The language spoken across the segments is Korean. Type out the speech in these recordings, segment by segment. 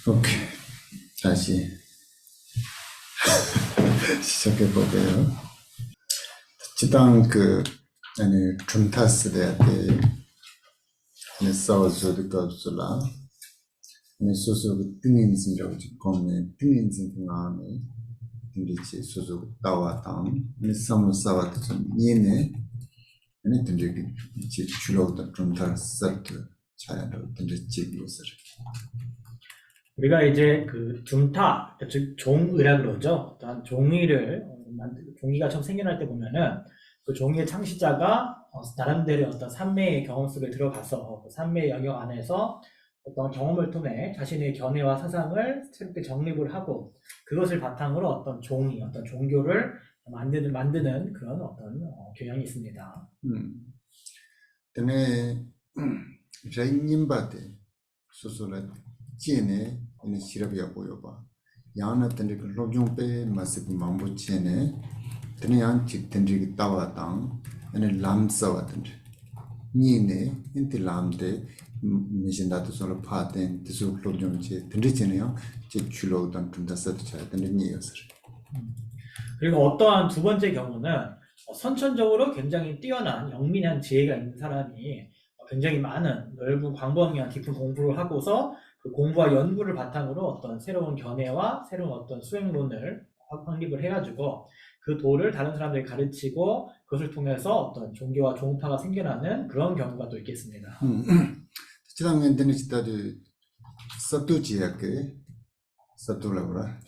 오케이. 다시 시작해 보게요. 지당 아니 줌타스 대한테 싸워줘도 깝슬라 아니 소소 등인진이라고 지금에 등인진 안에 인디치 소소 따와당 아니 사무사와도 좀 이내 아니 등지기 지 줄어도 줌타스 차야로 등지기 요소 우리가 이제 그 줌타, 즉 종의라 그러죠. 어떤 종이를 종이가 처음 생겨날 때 보면은 그 종이의 창시자가 나름대로 어떤 산매의 경험 속에 들어가서 그 산매의 영역 안에서 어떤 경험을 통해 자신의 견해와 사상을 새롭게 정립을 하고 그것을 바탕으로 어떤 종이, 어떤 종교를 만드는 그런 어떤 경향이 있습니다. 때문에 레인님바데 소소라 지네 이 시럽이야 보여봐. 야나 텐데 그 로종페 마스크 mambo 지네 때문에 양 직텐지 따와당 아니 람사와 텐데 니네 인티 람데 미신다도 서로 파된 디수 로종지 텐데 지네요. 제 줄로던 둔다서도 잘 텐데 니여서. 그리고 어떠한 두 번째 경우는 선천적으로 굉장히 뛰어난 영민한 지혜가 있는 사람이 굉장히 많은 넓은 광범위한 깊은 공부를 하고서 그 공부와 연구를 바탕으로 어떤 새로운 견해와 새로운 어떤 수행론을 확립을 해가지고 그 도를 다른 사람들이 가르치고 그것을 통해서 어떤 종교와 종파가 생겨나는 그런 경우가 또 있겠습니다. 지난번 때는 진짜들 서투지야게 서투라고라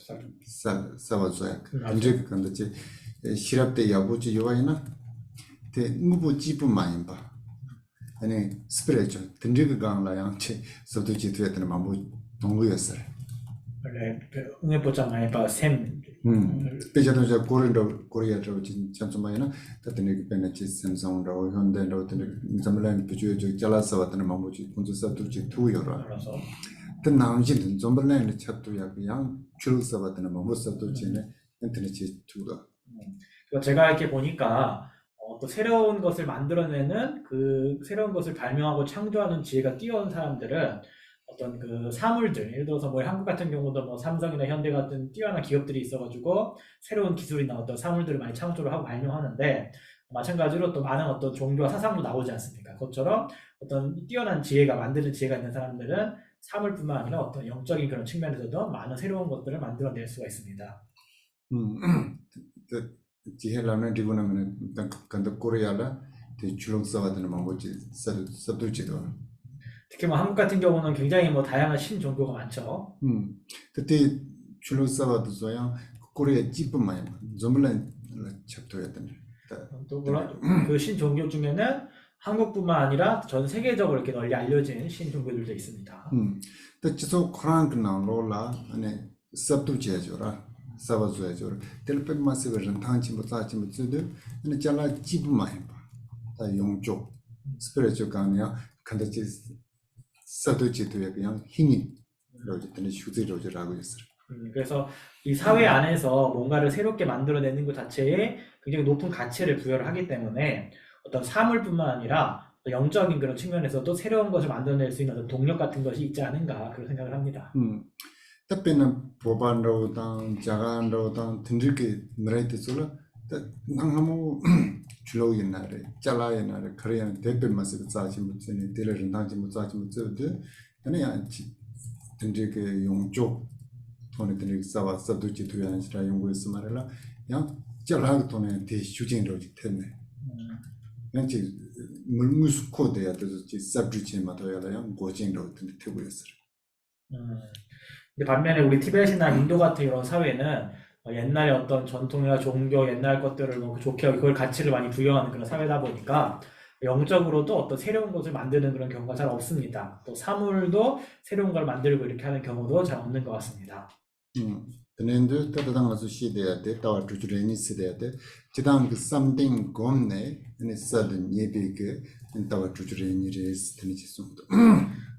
사와줘야 근데 근데 시랍때 야부지 요아이나 대 무부 지부 많이 봐 아니 스피리추얼 든지가 강라양 체 서투지 되었는 마무 동구였어요. 원래 응애 보잖아요. 봐 샘. 그래서 저 코리아로 진짜 좀 많이나 그때는 베네치 샘송으로 현대로 되는 잠라인 비주얼 저 잘라서 왔던 마무지 군주 서투지 투여라. 그래서 그 나머지는 좀벌레는 찾도야 그냥 줄서 왔던 마무지 서투지네 인터넷 투가. 제가 이렇게 보니까 또 새로운 것을 만들어내는 그 새로운 것을 발명하고 창조하는 지혜가 뛰어난 사람들은 어떤 그 사물들, 예를 들어서 뭐 한국 같은 경우도 뭐 삼성이나 현대 같은 뛰어난 기업들이 있어가지고 새로운 기술이나 어떤 사물들을 많이 창조를 하고 발명하는데 마찬가지로 또 많은 어떤 종교와 사상도 나오지 않습니까? 그것처럼 어떤 뛰어난 지혜가 만드는 지혜가 있는 사람들은 사물뿐만 아니라 어떤 영적인 그런 측면에서도 많은 새로운 것들을 만들어낼 수가 있습니다. 지혜라면 리고나면 간다 코리아라 대 줄롱서 같은 마무지 서투지도. 특히 뭐 한국 같은 경우는 굉장히 뭐 다양한 신종교가 많죠. 그때 줄로사와도 소야 코리아 집뿐만 좀블란 챕터였던. 또 그런 그 신종교 중에는 한국뿐만 아니라 전 세계적으로 이렇게 널리 알려진 신종교들도 있습니다. 또 지소 코란 그나로라 아니 서투지야죠라 사바주야죠. 텔페 마스거는 당치 못 사치 못 쓰도 아니 잘라 집뿐만 다 용쪽 스피리추얼 가면 간다지 서두지도에 그냥 힘이 로지들이 슈즈로즈라고 했어요. 그래서 이 사회 안에서 뭔가를 새롭게 만들어내는 것 자체에 굉장히 높은 가치를 부여를 하기 때문에 어떤 사물뿐만 아니라 영적인 그런 측면에서도 새로운 것을 만들어낼 수 있는 어떤 동력 같은 것이 있지 않은가 그런 생각을 합니다. 특별한 보반로당 자간로당 등들게 말했듯이 나무 줄로 옛날에 잘라 옛날에 그래야 대표 맛을 사지 못하는 데를 당지 못하지 못해도 그냥 등들게 용쪽 돈에 들이 싸와 서두지 두야니라 연구해서 말이라 그냥 잘라고 돈에 대슈진으로 됐네. 그냥 물무스코 돼야 돼서 서브주지 맞아야 고진으로 되고였어요. 근데 반면에 우리 티베트나 인도 같은 이런 사회는 옛날에 어떤 전통이나 종교, 옛날 것들을 뭐 좋게 하고 그걸 가치를 많이 부여하는 그런 사회다 보니까 영적으로도 어떤 새로운 것을 만드는 그런 경우가 잘 없습니다. 또 사물도 새로운 걸 만들고 이렇게 하는 경우도 잘 없는 것 같습니다. 근데 따뜻한 것을 시대야 돼, 따와 주주레니 시대야 돼. 지당 그 something 곰네, 아니 sudden 예비게 따와 주주레니를 스트니지 송도.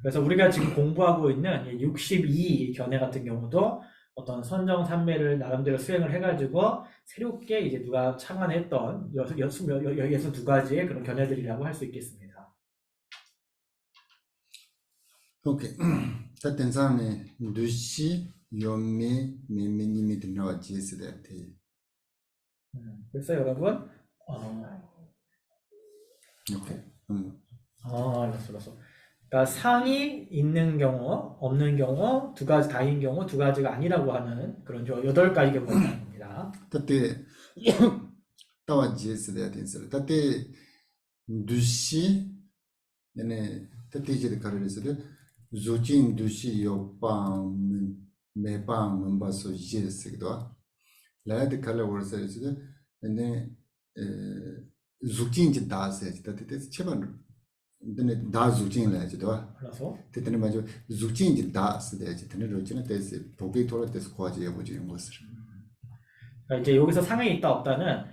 그래서 우리가 지금 공부하고 있는 62 견해 같은 경우도 어떤 선정 산매를 나름대로 수행을 해가지고 새롭게 이제 누가 창안했던 62가지의 그런 견해들이라고 할 수 있겠습니다. 오케이. 다 텐산에 두시 요메 메메니미 드나와 지스데테. 그래서 여러분, 이렇게. 알았어. 그러니까 상이 있는 경우, 없는 경우, 두 가지 다인 경우, 두 가지가 아니라고 하는 그런 8가지 경우입니다. 그때 따와 지스데테 있어. 그때 두시 얘네 그때 이제 가르쳐서 조진 두시 요빵 매빵 넘바서 지스기도. 라이드 칼라 월서서 근데 조진지 다세. 그때 제발 근데 다 조진래지도. 알았어. 그때는 맞아 조진지 다스대지. 근데 로진은 대세 보기 돌아대서 과제해 보지 이런 것을. 그러니까 이제 여기서 상에 있다 없다는,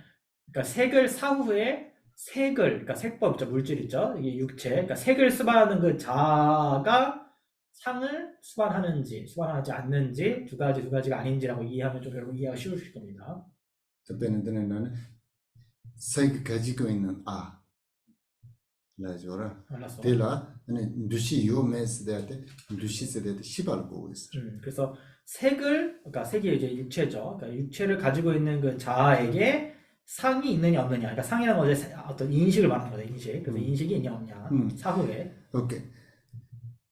그러니까 색을 사후에 그러니까 색법 있죠, 물질 있죠, 이게 육체. 그러니까 색을 수반하는 그 자가 상을 수반하는지 수반하지 않는지 두 가지가 아닌지라고 이해하면 좀 여러분 이해가 쉬우실 겁니다. 그때는 나는 색 가지고 있는 라죠라. 알았어. 데라 아니 두시 요메스데한테 두시스데한테 시발 보고 있어. 그래서 그러니까 색이 이제 육체죠. 그러니까 육체를 가지고 있는 그 자아에게 상이 있느냐 없느냐. 그러니까 상이라는 건 어떤 인식을 말하는 거죠, 인식. 그래서 인식이 있냐 없냐. 사후에. 오케이.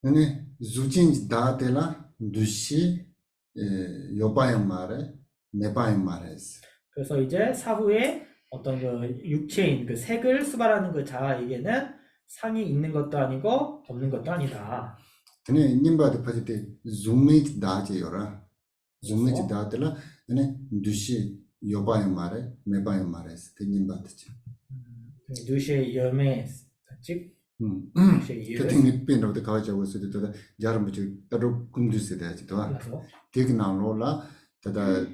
근데 주진 다데라 두시 요바양 말에 네바양 말에스. 그래서 이제 사후에 어떤 그 육체인 그 색을 수반하는 그 자아에게는 상이 있는 것도 아니고 없는 것도 아니다. 근데 님바드 파지테 줌메이트 다제요라. 줌메이트 다데라 근데 두시 요바양 말에 네바양 말에스. 님바드지. 두시의 염에 즉 그때 빈도도 가져고 쓰도 자르무지 따로 군두스 되지도. 되게 나로라 다다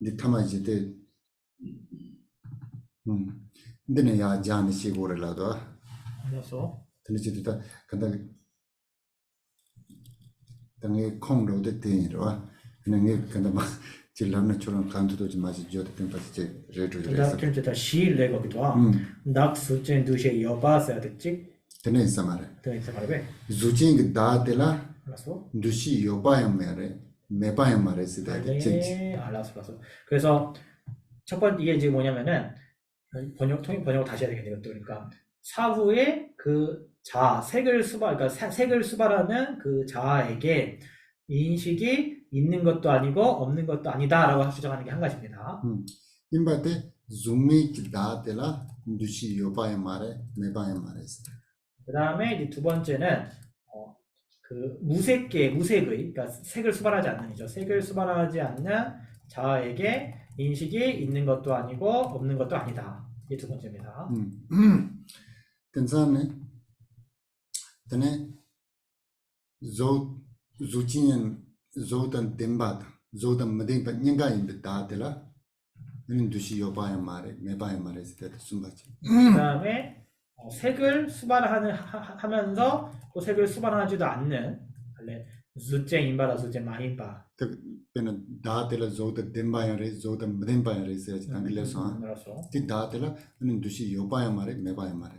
니타마지데 근데 야 잔이 시고를라도 알았어. 근데 지도다 간다 당에 콩로도 되니라 그냥 간다 막 질라는 처럼 간두도 좀 마시 줘도 된 빠지 레드를 그다음 진짜 시를 거기도 나 수진 두시의 여바서야 됐지. 되네 있어 말해 되네 말해. 주진 다데라 알았어. 두시 요바야 말에 매바야 말에 쓰다 됐지. 알았어. 그래서 첫 번째 이게 지금 뭐냐면은 번역을 다시 해야 되겠네요. 그러니까 사후에 그 색을 그러니까 색을 수반하는 그 자아에게 인식이 있는 것도 아니고 없는 것도 아니다라고 주장하는 게 한 가지입니다. 임바테 줌미 다데라 두시 요바야 말에 매바야 말에 쓰다. 그다음에 이제 두 번째는 그 무색의 그러니까 색을 수반하지 않는 이죠. 색을 수반하지 않는 자아에게 인식이 있는 것도 아니고 없는 것도 아니다. 이게 두 번째입니다. 근사네 tene zochinen zotan tembat zotan mading pa nyanga in da dela 는 두시 여바야 말에 매바야 말에 있을 때 숨바지. 그다음에 색을 수반하면서 또 색을 수반하지도 않는 원래 주제 인바다 주제 마인바. 그는 다들 조다 덴바야레 조다 덴바야레 있어야지 당길려서. 이 다들은 두시 여바야 말에 매바야 말에.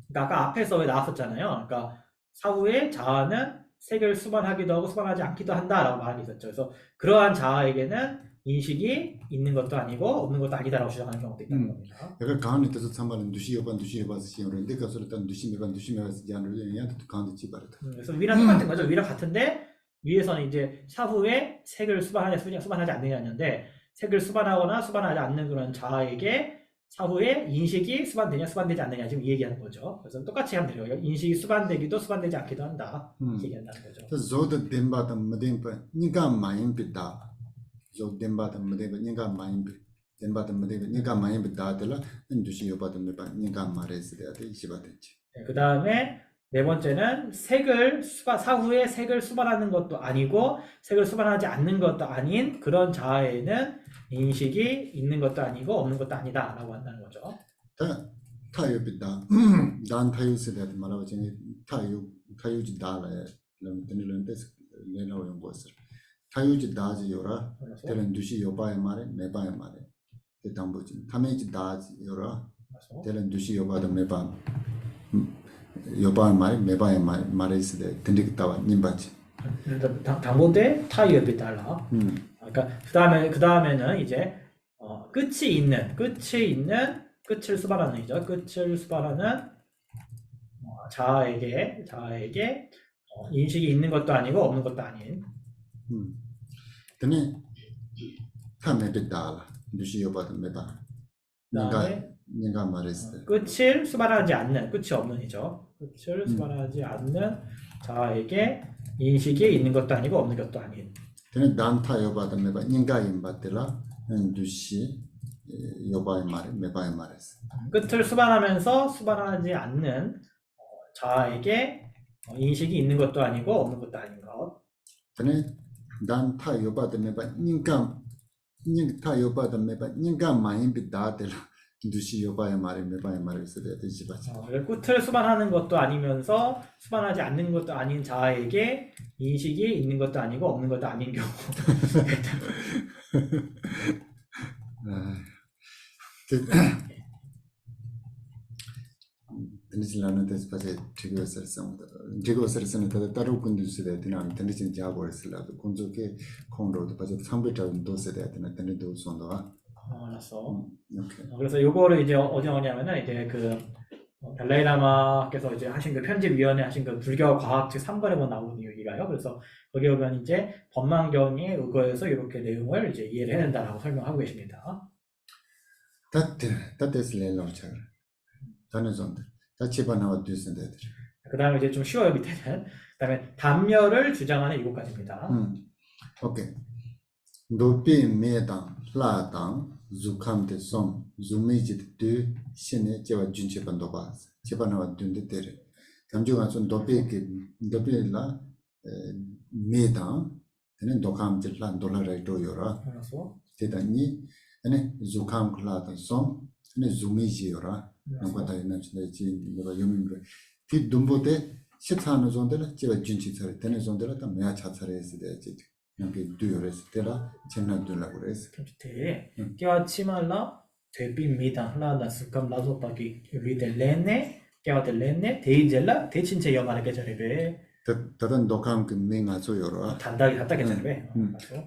그러니까 아까 앞에서 왜 나왔었잖아요. 그러니까 사후에 자아는 색을 수반하기도 하고 수반하지 않기도 한다라고 말이 있었죠. 그래서 그러한 자아에게는 인식이 있는 것도 아니고 없는 것도 아니다라고 주장하는 경우도 있다는 겁니다. 약간 가운데 뜻을 참말은 두시 여반 시험인데 가서 일단 두시 매반 지안을 해야 또 가운데 지바르다. 그래서 위랑 똑같은 거죠. 위랑 같은데 위에서는 이제 사후에 색을 수반하지 않느냐는데 색을 수반하거나 수반하지 않는 그런 자아에게 사후에 인식이 수반되지 않느냐 지금 이 얘기하는 거죠. 그래서 똑같이 하면 돼요. 인식이 수반되기도 수반되지 않기도 한다. 얘기한다는 거죠. 그래서 저도 덴바다 무덴바 니가 마인비다. 저 덴바다 무덴바 니가 마인비 덴바다 무덴바 니가 마인비다들라 두시 여바다 메바 니가 말했어야 돼 이시바든지. 그다음에 네 번째는 사후에 색을 수반하는 것도 아니고 색을 수반하지 않는 것도 아닌 그런 자아에는 인식이 있는 것도 아니고 없는 것도 아니다라고 한다는 거죠. 타유비다. 단 타유스데 말하자면 타유지 달에 그러면 내놓은 것을 타유지 다지요라. 때는 두시 여바에 말에 매바에 말에 대담보지. 타메지 다지요라. 때는 두시 여바도 매바 여바에 말에 매바에 말에 있을 때 든득다와 님바지. 당보대 타이어비 달라. 그러니까 그 다음에는 이제 끝이 있는 끝을 수반하는 이죠. 끝을 수반하는 자아에게 인식이 있는 것도 아니고 없는 것도 아닌. tene tame de dala dushi yoba de meba 그다음에 ninga mares 끝을 수반하지 않는 끝이 없는 이죠. 끝을 수반하지 않는 자아에게 인식이 있는 것도 아니고 없는 것도 아닌. tene danta yoba de meba ninga imba dela dushi yoba mare meba mares 끝을 수반하면서 수반하지 않는 자아에게 인식이 있는 것도 아니고 없는 것도 아닌 것. tene danta yoba de meba ninga yoba de meba ninga maim bi da dela dushi yoba mare meba mares de jiba 끝을 수반하는 것도 아니면서 수반하지 않는 것도 아닌 자아에게 인식이 있는 것도 아니고 없는 것도 아닌 경우. tenisilana despace trigo sersan tada taru kundu sede tina tenisin jago resla kunzo ke kongro de paje 삼배자 도 sede tina teni도 sondoa 알았어. 오케이 그래서 요거를 이제 어디 나오냐면은 이제 그 달라이라마께서 이제 하신 그 편집위원회 하신 그 불교 과학책 3권에 뭐 나오는 얘기가요. 그래서 거기에 보면 이제 법망경에 의거해서 이렇게 내용을 이제 이해를 해낸다라고 설명하고 계십니다. 따뜻을 넣자 다는 zonde 다 집어넣어 두신데 그 다음에 이제 좀 쉬워요 밑에는. 그 다음에 단멸을 주장하는 7가지입니다. 오케이 도피 메당 라당 주캄데 솜 주메지드 신의 제와 준체 반도바 집어넣어 둔데 데레 감주가 좀 도피라 메당 되는 도캄들 란 돌아를 도요라 알았어. 대단히 아니 주캄 클라다 솜 아니 주메지요라 나보다 있는 진짜 내가 요민으로 뒤 dum보대 14년 정도를 제가 준치서 되는 정도를 다 매야 차차를 했을 때 여기 두요랬을 때라 전화들라고 그랬어. 밑에 깨와치말라 되비미다 하나나 습감 나도빠기 리델레네 깨와델레네 데이젤라 대친체 여말하게 저래베 다른 독감 그 맹아줘요라 단다기 단다게 저래베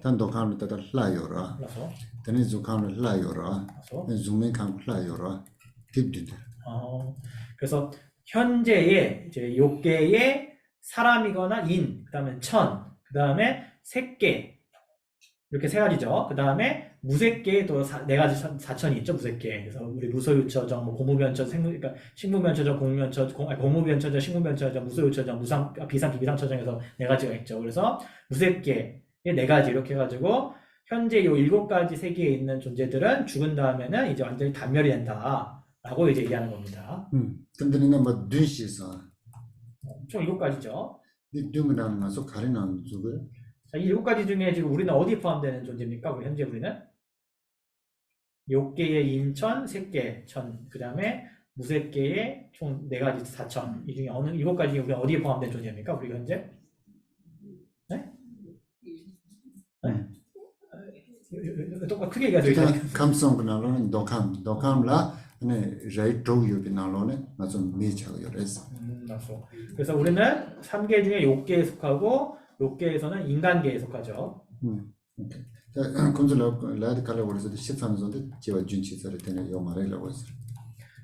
단 독감을 다다 라요라 알았어. 되는 주감을 라요라 알았어. 주맹감 라요라 딥디드 그래서 현재의 이제 욕계의 사람이거나 인, 그다음에 천, 그다음에 색계 이렇게 3가지죠. 그다음에 무색계에 또 4가지 사천이 있죠. 무색계. 그래서 우리 무소유처정, 뭐 고무변처, 그러니까 식무변처정, 고무변처정, 식무변처정, 무소유처정, 비상, 비비상처정에서 4가지가 있죠. 그래서 무색계의 4가지 이렇게 해가지고 현재 요 7가지 세계에 있는 존재들은 죽은 다음에는 이제 완전히 단멸이 된다. 라고 이제 얘기하는 겁니다. 근데 내가 뭐 둔시서 총 7가지죠. 이 둔이라는 것은 가리는 쪽을 자, 이 7가지 중에 지금 우리는 어디에 포함되는 존재입니까? 우리 현재 우리는 욕계의 인천, 색계, 천, 그 다음에 무색계의 총 4가지 사천. 이 중에 어느 7가지 중에 우리가 어디에 포함된 존재입니까? 우리 현재? 네? 네? 똑같이 크게 얘기하세요. 감성 그날로는 독감라 네 라이트 요비 날로는 맞은 미쳐요 그래서 맞소. 그래서 우리는 3계 중에 욕계에 속하고 욕계에서는 인간계에 속하죠. 오케이. 자, 군주라 라드 칼라 버려서 13년 전에 제가 준치서를 때는 요 말이라고 했어요.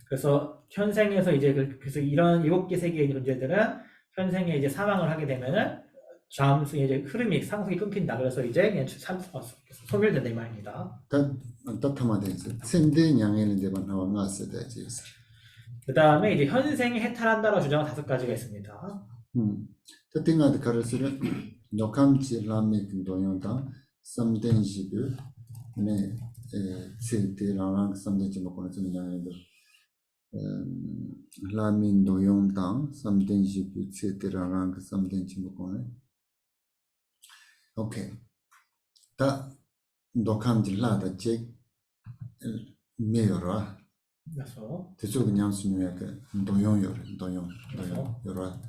그래서 현생에서 이제 그래서 이런 7개 세계의 존재들은 현생에 이제 사망을 하게 되면은 다음승에 이제 흐름이 상승이 끊긴다. 그래서 이제 그냥 소멸된다 이 말입니다. 따뜻하마대서 샌데 양에는 데만 나와 나왔을 때 지었어. 그 다음에 이제 현생에 해탈한다라고 주장한 5가지가 있습니다. 특징하드 가르스를 녹함지 라미 동영당 삼den시드 네 세테라랑 삼den지 먹고는 좀 양에들 라미 동영당 삼den시드 세테라랑 삼den지 먹고는 오케이. 다 녹함지 라다 제 메요라 그래서 대소 그냥 수님의 그 동영 요라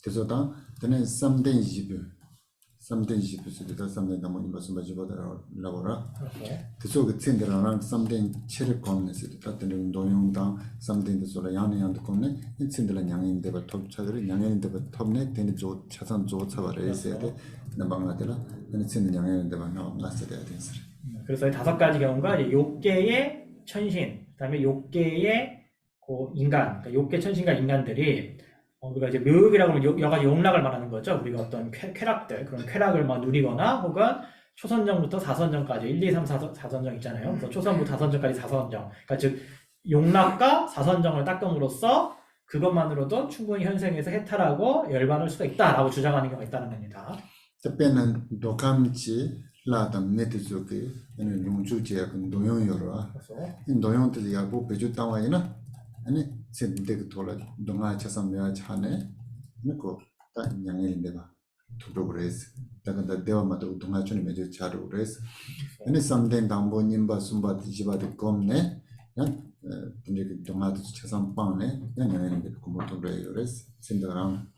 그래서 다 되는 3대 20 something 싶으시다 something 담은 무슨 라보라 그렇죠. 그쪽 찐들랑 something 체를 건네서 같은 동용당 something 소라 양양도 건네 찐들랑 양인데 톱 차들이 양인데 톱네 되는 조 차선 조 차바를 했어야 돼 나방나들라 근데 찐들 양인데 나왔어야 돼 그래서 이 5가지 경우가 이제 욕계의 천신, 그다음에 욕계의 그 인간, 그러니까 욕계 천신과 인간들이 우리가 이제 묘욕이라고 하면 여러 가지 욕락을 말하는 거죠. 우리가 어떤 쾌락들, 그런 쾌락을 막 누리거나 혹은 초선정부터 사선정까지 1, 2, 3, 4선정 있잖아요. 그래서 초선부터 4선정까지 4선정. 그러니까 즉 욕락과 4선정을 닦음으로써 그것만으로도 충분히 현생에서 해탈하고 열반할 수가 있다라고 주장하는 경우가 있다는 겁니다. 특별한 독감치 라담 네트족에 얘는 용주지야 그 노용여라 그래서 노용들이 야고 배주 땅와이나 아니 진데 돌아 동아 차선 내가 차네 그거 딱 양해인데 봐 두고 그래서 다가 대화마다 동아 전에 매주 차로 그래서 아니 something 담보님 봐 숨바 뒤집어도 겁네 그냥 근데 그 동아도 차선 빵네 그냥 양해인데 그 모토 그래서 생각하면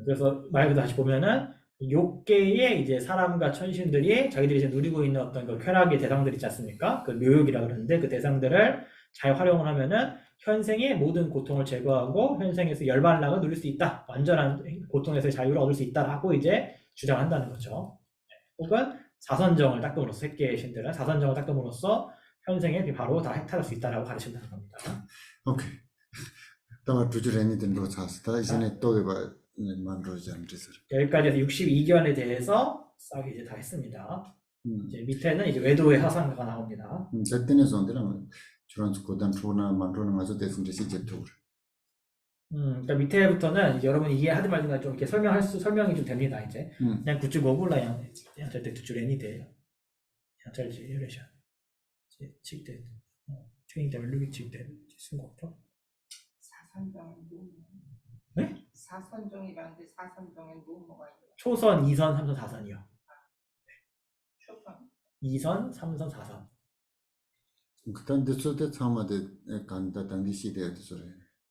그래서 말 그대로 다시 보면은 욕계의 이제 사람과 천신들이 자기들이 이제 누리고 있는 어떤 그 쾌락의 대상들 있지 않습니까? 그 묘욕이라 그러는데 그 대상들을 잘 활용을 하면은 현생의 모든 고통을 제거하고 현생에서 열반락을 누릴 수 있다. 완전한 고통에서 자유를 얻을 수 있다라고 이제 주장한다는 거죠. 혹은 사선정을 닦음으로써 새끼의 신들은 사선정을 닦음으로써 현생에 바로 다 해탈할 수 있다라고 가르친다는 겁니다. 오케이. 다만 두 줄에 된 거 잤다. 이전에 또 해봐. 만들어지 않듯이. 여기까지 해서 62견에 대해서 싹 이제 다 했습니다. 이제 밑에는 이제 외도의 화상가가 나옵니다. 그때는 son들은 주로 고단 초나 만들어는 가서 대신 시제토. 그러니까 밑에부터는 이제 여러분 이게 하든 말든 좀 이렇게 설명이 좀 됩니다. 이제 그냥 구축 오글라 양절대 두줄 애니 돼요. 양절지 이래셔. 칙대 트윈 루빅 칙대 순곡죠. 사선정은 뭐? 네? 사선정이라는데 사선정에 뭐가 있어요? 초선, 2선, 3선, 4선이요. 초선. 2선, 3선, 4선. 그때 저때 참아대 간다 당디 시대에 소리.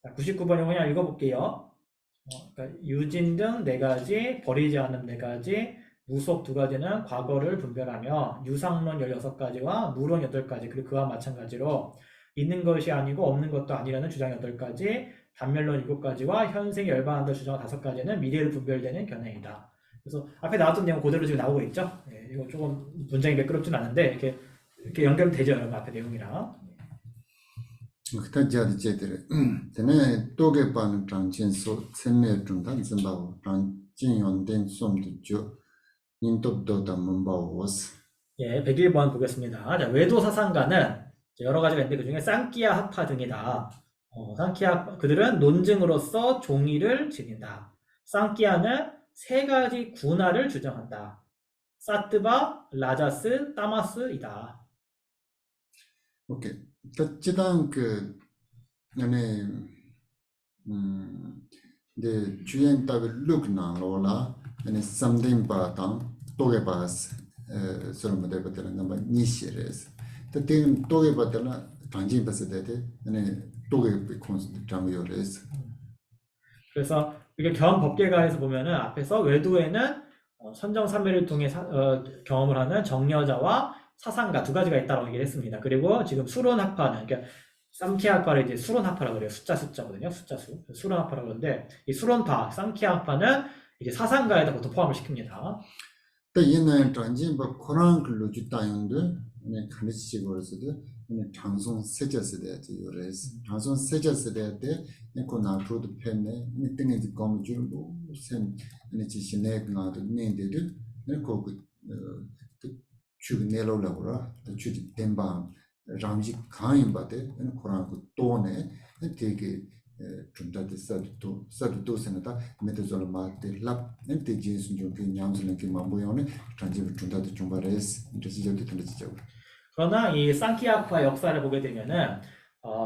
자, 99번에 그냥 읽어볼게요. 그러니까 유진 등 4가지, 버리지 않은 4가지, 무속 2가지는 과거를 분별하며 유상론 16가지와 무론 8가지 그리고 그와 마찬가지로 있는 것이 아니고 없는 것도 아니라는 주장 8가지, 단멸론 7가지와 현생이 열반한다 주장 5가지는 미래를 분별되는 견해이다. 그래서 앞에 나왔던 내용 그대로 지금 나오고 있죠. 네, 이거 조금 문장이 매끄럽진 않은데 이렇게 연결되죠, 여러분 앞에 내용이랑. 그때 자리 제들. 전에 또게 반 장진소 생내 중단 선바고 장진 연된 som도 인도도 담문바오스. 예, 101번 보겠습니다. 자, 외도 사상가는 여러 가지가 있는데 그 중에 쌍키아 학파 등이다. 쌍키아 그들은 논증으로서 종의를 지닌다. 쌍키아는 3가지 군화를 주장한다. 사트바, 라자스, 따마스이다. 오케이. 그치단 그 안에 네 주연 답을 룩나 로라 안에 something 바당 또게 바스 서로 되거든 넘버 니시레스. 그때 또게 바들라 당진 바스데데 안에 또게 콘셉트 장요레스. 그래서 이게 견법계가에서 보면은 앞에서 외도에는 선정삼매를 통해 경험을 하는 정여자와 사상가 2가지가 있다고 얘기를 했습니다. 그리고 지금 수론학파는 그러니까 쌍키학파를 이제 수론학파라고 그래요. 숫자거든요. 숫자수. 수론학파라고 그러는데 이 수론파, 쌍키학파는 이제 사상가에다 보통 포함을 시킵니다. 또 얘는 당진 뭐 코란 글로 주다용도 네 가르치고 그래서도 장송 세졌을 때 요레스 장송 세졌을 때 그 나프로도 팬네 땡에 검 줄고 sen 지신내 나도 내데도 그 주내로라고라 주디 덴바 ramji kain bate koran ko tone tege chunta sadu senata metazol mate lap te jesun jo ke nyamsun ke mamboyone tran지 chunta de chumbares 인터시저도 틀어지죠. 그러나 이 쌍키아파 역사를 보게 되면은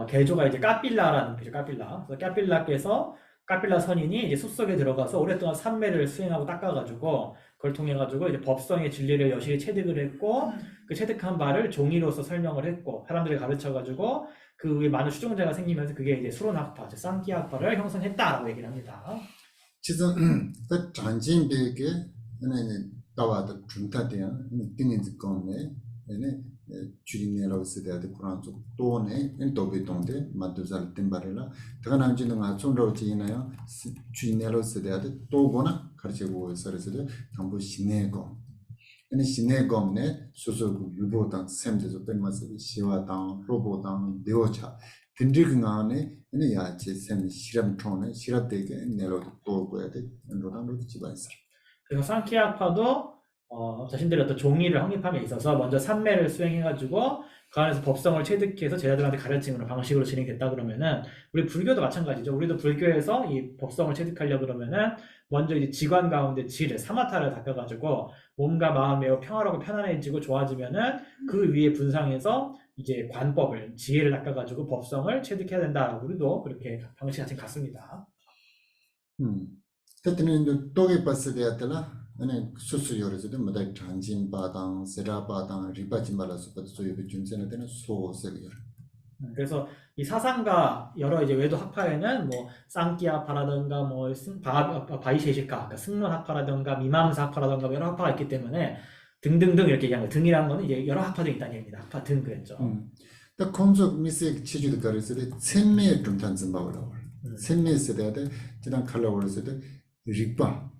개조가 이제 까필라라는 분이죠. 까필라. 그래서 까필라 선인이 이제 숲속에 들어가서 오랫동안 삼매를 수행하고 닦아가지고 그걸 통해 가지고 이제 법성의 진리를 여실히 체득을 했고 그 체득한 바를 종이로서 설명을 했고 사람들이 가르쳐 가지고 그 위에 많은 추종자가 생기면서 그게 이제 수론학파, 쌍키학파를 형성했다라고 얘기를 합니다. 지금 그 장진비게 따와도 준타대야 띵인지 거네 얘네 주인내로 쓰대야도 그런 쪽 또네 인도비 동대 마두잘 템바레라 내가 남지는 아촌로 지나요 주인내로 쓰대야도 또거나 가르치고 있어서도 전부 시내고 얘네 시내고네 소소고 유보당 샘제도 뺀마서 시와당 로보당 데오차 근질근간에 얘네 야치 샘 실험통에 실험되게 내로도 또고야 돼 인도당도 집안에서 그래서 상키아파도 자신들의 어떤 종의를 확립함에 있어서 먼저 삼매를 수행해가지고 그 안에서 법성을 체득해서 제자들한테 가르치는 방식으로 진행됐다 그러면은 우리 불교도 마찬가지죠. 우리도 불교에서 이 법성을 체득하려 그러면은 먼저 이제 지관 가운데 지를 사마타를 닦아가지고 몸과 마음 매우 평화롭고 편안해지고 좋아지면은 그 위에 분상해서 이제 관법을 지혜를 닦아가지고 법성을 체득해야 된다. 우리도 그렇게 방식 자체는 같습니다. 그때는 또게 봤을 때였더라. 아니 수수 요래서도 뭐다 장진 바당, 세라 바당, 리바진 말아서 봐도 소유도 준세는 되는 소세요. 그래서 이 사상가 여러 이제 외도 학파에는 뭐 쌍기학파라든가 뭐 바이셰시카, 그러니까 승론학파라든가 미망사 학파라든가 여러 학파가 있기 때문에 등등등 이렇게 얘기하는 거. 등이라는 거는 이제 여러 학파들이 있다는 얘기입니다. 학파 등 그랬죠. 또 콘속 미세 치주도 가르쳐서 셈매 좀 단순 바울라고. 셈매 세대에 지난 칼라고서 리바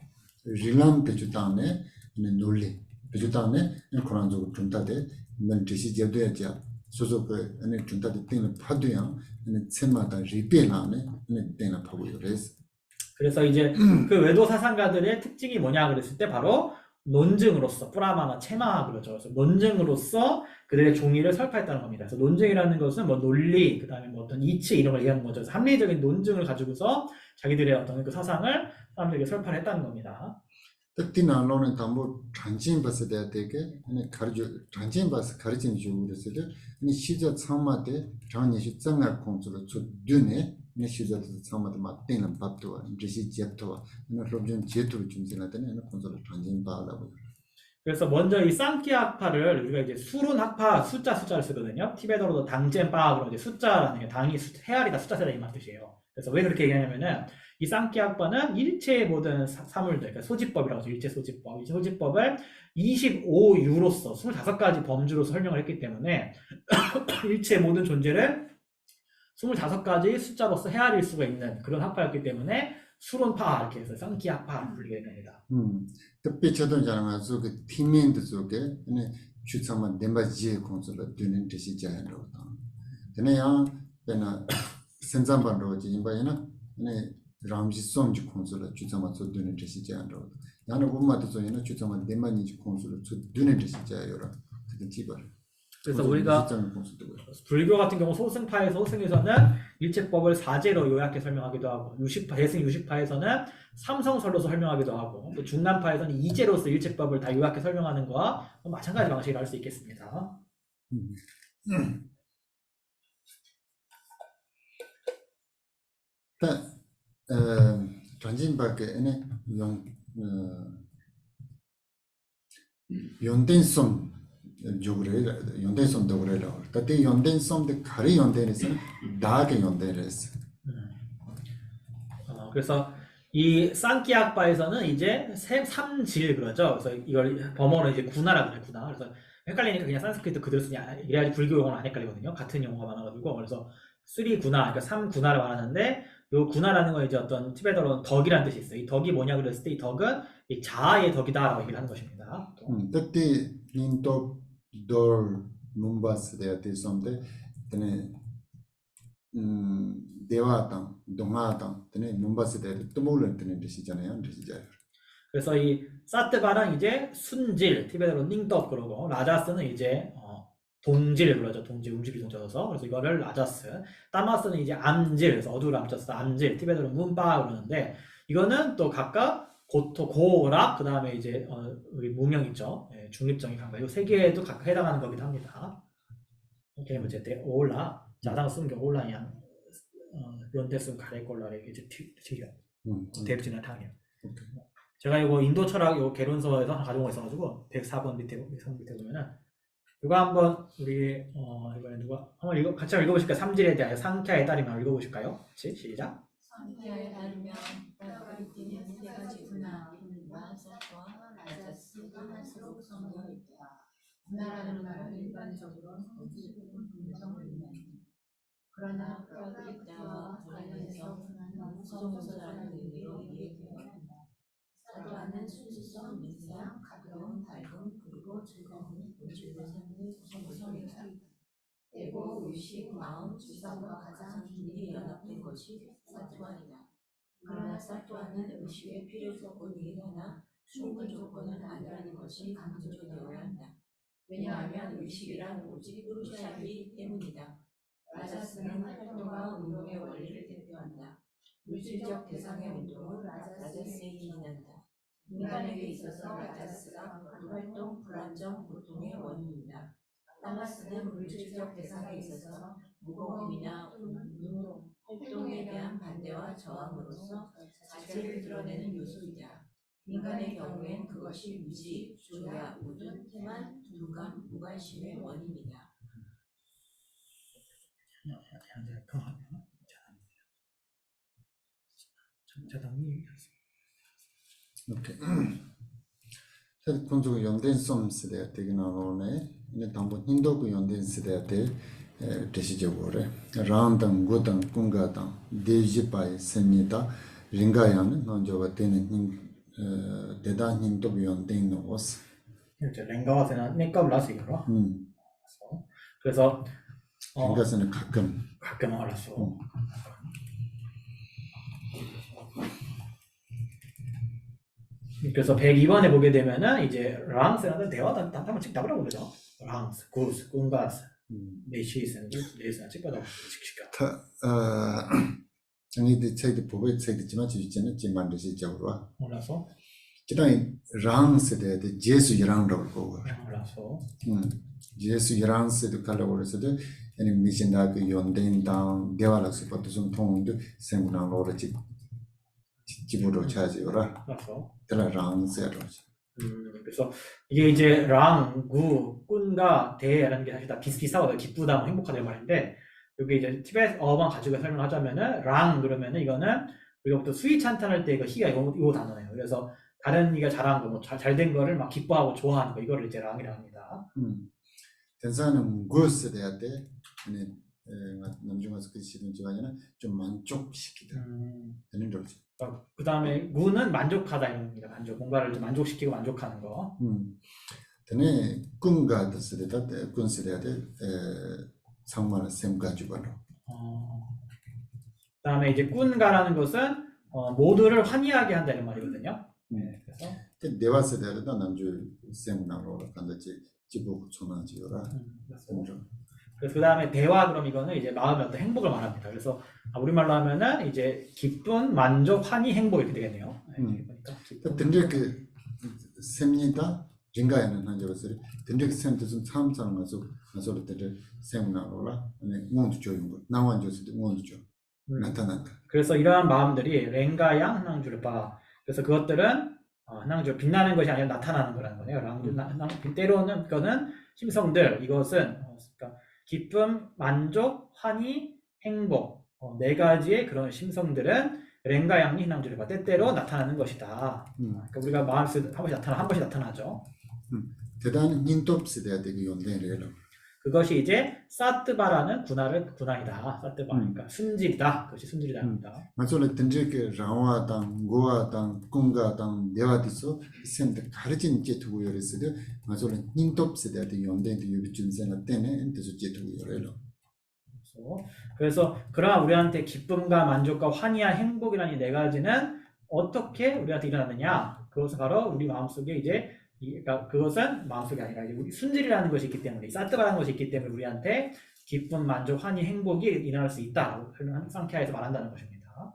릴람 베주다네 논리 베주다네 코란조 준다데 면 지시 제도야자 소소그 아니 준다데 때는 파도야 아니 셈마다 리베라네 아니 때는 파고요. 그래서 이제 그 외도 사상가들의 특징이 뭐냐 그랬을 때 바로 논증으로서 뿌라마나 체마 그러죠. 그래서 논증으로서 그들의 종의를 설파했다는 겁니다. 그래서 논증이라는 것은 뭐 논리, 그다음에 뭐 어떤 이치 이런 걸 얘기하는 거죠. 그래서 합리적인 논증을 가지고서 자기들의 어떤 그 사상을 사람들에게 설파를 했다는 겁니다. 특히나로는 담보 transin basa de teke ane karjo transin basa karjin ju resede ane shiza samade rani shi tsanga konsulo chu dune ane shiza samade ma tenla babto rishi jetto ane robjon jeto jumsina tene ane konsulo transin ba라고. 그래서 먼저 이 쌍키학파를 우리가 이제 수룬학파 숫자를 쓰거든요. 티베트어로도 당젠파로 이제 숫자라는 게 당이 헤아리다 숫자 세다 이 말 뜻이에요. 그래서 왜 그렇게 얘기하냐면은 이 쌍키학파는 일체의 모든 사물들, 그러니까 소지법이라고 하죠. 일체 소지법. 이 소지법을 25유로서 25가지 범주로 설명을 했기 때문에 일체의 모든 존재를 25가지 숫자로서 헤아릴 수가 있는 그런 학파였기 때문에 수론파 이렇게 해서 쌍키학파 불리게 됩니다. 특히 저도 자랑하서 그 팀멘트 속에 ane 추참만 덴바지에 konsulo dune rishi jayanro ta. Tene ya pena sensambanro ji imbayina ane ramji somji konsulo 추참만 소 dune rishi jayanro. 야는 엄마도 소이나 추참만 덴바니지 konsulo 소 dune rishi jayora. 그때 지발. 그래서 우리가 불교 같은 경우 소승에서는 일체법을 사제로 요약해 설명하기도 하고 대승 유식파에서는 삼성설로서 설명하기도 하고 또 중남파에서는 이제로서 일체법을 다 요약해 설명하는 거와 마찬가지 방식이라 할 수 있겠습니다. 전진밖에 연densom 연대섬도 그래요. 그때 연대섬도 가리 연대에서는 나게 연대랬어. 그래서 이 쌍키학파에서는 이제 삼질 그러죠. 그래서 이걸 범어로 이제 구나라 그래 구나. 그래서 헷갈리니까 그냥 산스크리트 그대로 쓰냐. 이래야지 불교 용어는 안 헷갈리거든요. 같은 용어가 많아가지고 그래서 쓰리 구나, 그러니까 삼 구나를 말하는데 요 구나라는 건 이제 어떤 티베트어로는 덕이라는 뜻이 있어요. 이 덕이 뭐냐 그랬을 때 이 덕은 이 자아의 덕이다라고 얘기를 하는 것입니다. 그때 닌도 돌 문바스 대한테 somde tene 대화당 동화당 tene 문바스 대한테 또몰래 tene 되시잖아요. 되시잖아요. 그래서 이 사트바랑 이제 순질 티베트로 닝떡 그러고 라자스는 이제 동질 그러죠. 동질 움직이 동져서 그래서 이거를 라자스. 따마스는 이제 암질 그래서 어두를 암자스 암질 티베트로 문바 그러는데 이거는 또 각각 고락 그다음에 이제 우리 무명 있죠. 예, 중립적인 강가 이 세 개에도 각각 해당하는 거기도 합니다. 이렇게 뭐제 때 올라 자당 쓰는 게 올라양 연대 쓰는 가래꼴라래 이제 튀겨 대입지는 당연. 제가 이거 인도 철학 요 개론서에서 하나 가져온 거 있어가지고 104번 밑에 103 밑에 보면은 이거 한번 우리 이번에 누가 한번 같이 한번 읽어보실까요? 삼질에 대하여 상캬에 따르면 읽어보실까요? 같이 시작. 상태에 따르면 우리끼리 세 가지 분화, 문과, 서과, 라자스, 한한스럽 성경입니다. 분하라는 말은 일반적으로 성질은 긍정의미입니다. 그러나 그러기 때와 관련해서 분하는 구성요소라는 의미로 이해되어야 한다. 사도하는 순수성, 미세함, 가벼운, 밝음, 그리고 즐거운 물질의 삶의 구성요소이다. 에고, 의식, 마음, 지성과 가장 긴밀히 연합된 것이 사토안이다. 그러나 사토안은 의식의 필요 조건이긴 하나 충분 조건은 아니라는 것이 강조되어야 한다. 왜냐하면 의식이란 오직 프루샤이기 때문이다. 라자스는 활동과 운동의 원리를 대표한다. 물질적 대상의 운동을 라자스에 기인한다. 인간에게 있어서 라자스가 불활동, 불안정, 고통의 원인이다. 탈마스는 물질적 대상에 있어서 무거움이나 운동, 활동에 대한 반대와 저항으로서 자체를 드러내는 요소이다. 인간의 경우엔 그것이 무지, 조야, 우둔, 태만, 둔감, 무관심의 원인이다. 오케이. 군주가 연된 썸 시대에 되게 나오네. 근데 당분 힌두가 연된 시대에 대시적으로 라운당 고당 군가당 대지바이 셉니다. 링가야는 먼저가 되는 대단 힌두 연된 노스. 이제 랭가와세는 내꺼블라스 이거로. 음. 그래서 링가스는 가끔 알았어. 그래서 102번에 보게 되면은 이제 랑스라는 대화도 한번 찍다보라고 그러죠. 랑스, 구스, 꾼가스, 네시스는 네스나 찍어다 찍시까. 장이들 책도 보고 책이지만 지지는 지만듯이적으로 몰라서. 그다음에 랑스에 대해 예수 이랑라고 보고. 몰라서. 예수 이랑스도 가려고 해서도 아니 미신다 그 연된당 대화라서 것도 좀 통도 생각나로 집으로 찾아지거라. 몰라서. 랑스로. 그래서 이게 이제 랑, 구, 꾼과 대라는 게 사실 다 비슷비슷하거든요. 기쁘다, 뭐 행복하다 말인데 여기 이제 티베트 어반 가지고 설명하자면은 랑 그러면은 이거는 우리가 보통 수위 찬탄할 때 그 희가 요 단어예요. 그래서 다른 이가 잘한 거, 뭐 잘된 거를 막 기뻐하고 좋아하는 거 이거를 이제 랑이라고 합니다. 대사는 구스 돼야 돼. 아니 남중에서 그 시든 지방에는 좀 만족시키다. 되는 거죠. 그 다음에 구는 만족하다 이런 겁니다. 만족, 뭔가를 좀 만족시키고 만족하는 거. 되네 꿈가 됐을 때 군스래야 돼. 상만의 셈 가지고로. 그 다음에 이제 꾼가라는 것은 모두를 환희하게 한다 이런 말이거든요. 그래서 내왔을 때도 남주 셈 나로 간다지 지복 전화지요라. 그래서 그 다음에 대화 그럼 이거는 이제 마음의 어떤 행복을 말합니다. 그래서 우리말로 하면은 이제 기쁨, 만족, 환희, 행복 이렇게 되겠네요. 근데 그 셈니다 링가에는 한 적을 근데 셈도 좀 참사는 가서 때를 셈 나로라. 아니 뭔도 줘요. 나만 줬을 때 뭔도 줘. 나타난다. 그래서 이러한 마음들이 랭가양 한낭주를 봐. 그래서 그것들은 한낭주 빛나는 것이 아니라 나타나는 거라는 거네요. 때로는 그거는 심성들 이것은 그러니까 기쁨, 만족, 환희, 행복 네 가지의 그런 심성들은 랭가양이 한낭주를 봐. 때때로 나타나는 것이다. 그러니까 우리가 마음속에 한 번씩 나타나죠. 대단한 힌톱스대야 되게 연대래요. 그것이 이제 사트바라는 군화이다. 사트바 그러니까 순질이다. 그것이 순질이다입니다. 맞아요. 근데 그 라와당, 고아당, 꿈가당 대화디서 셈데 가르친 제투고 열었어요. 맞아요. 힌톱스대야 되게 연대도 유비준세나 때네 엔데서 제투고 열어요. 그래서 그러나 우리한테 기쁨과 만족과 환희와 행복이라는 이 네 가지는 어떻게 우리한테 일어나느냐? 그것은 바로 우리 마음속에 이제 그러니까 그것은 마음속이 아니라 이제 우리 순질이라는 것이 있기 때문에 사트바라는 것이 있기 때문에 우리한테 기쁨, 만족, 환희, 행복이 일어날 수 있다라고 상쾌하에서 말한다는 것입니다.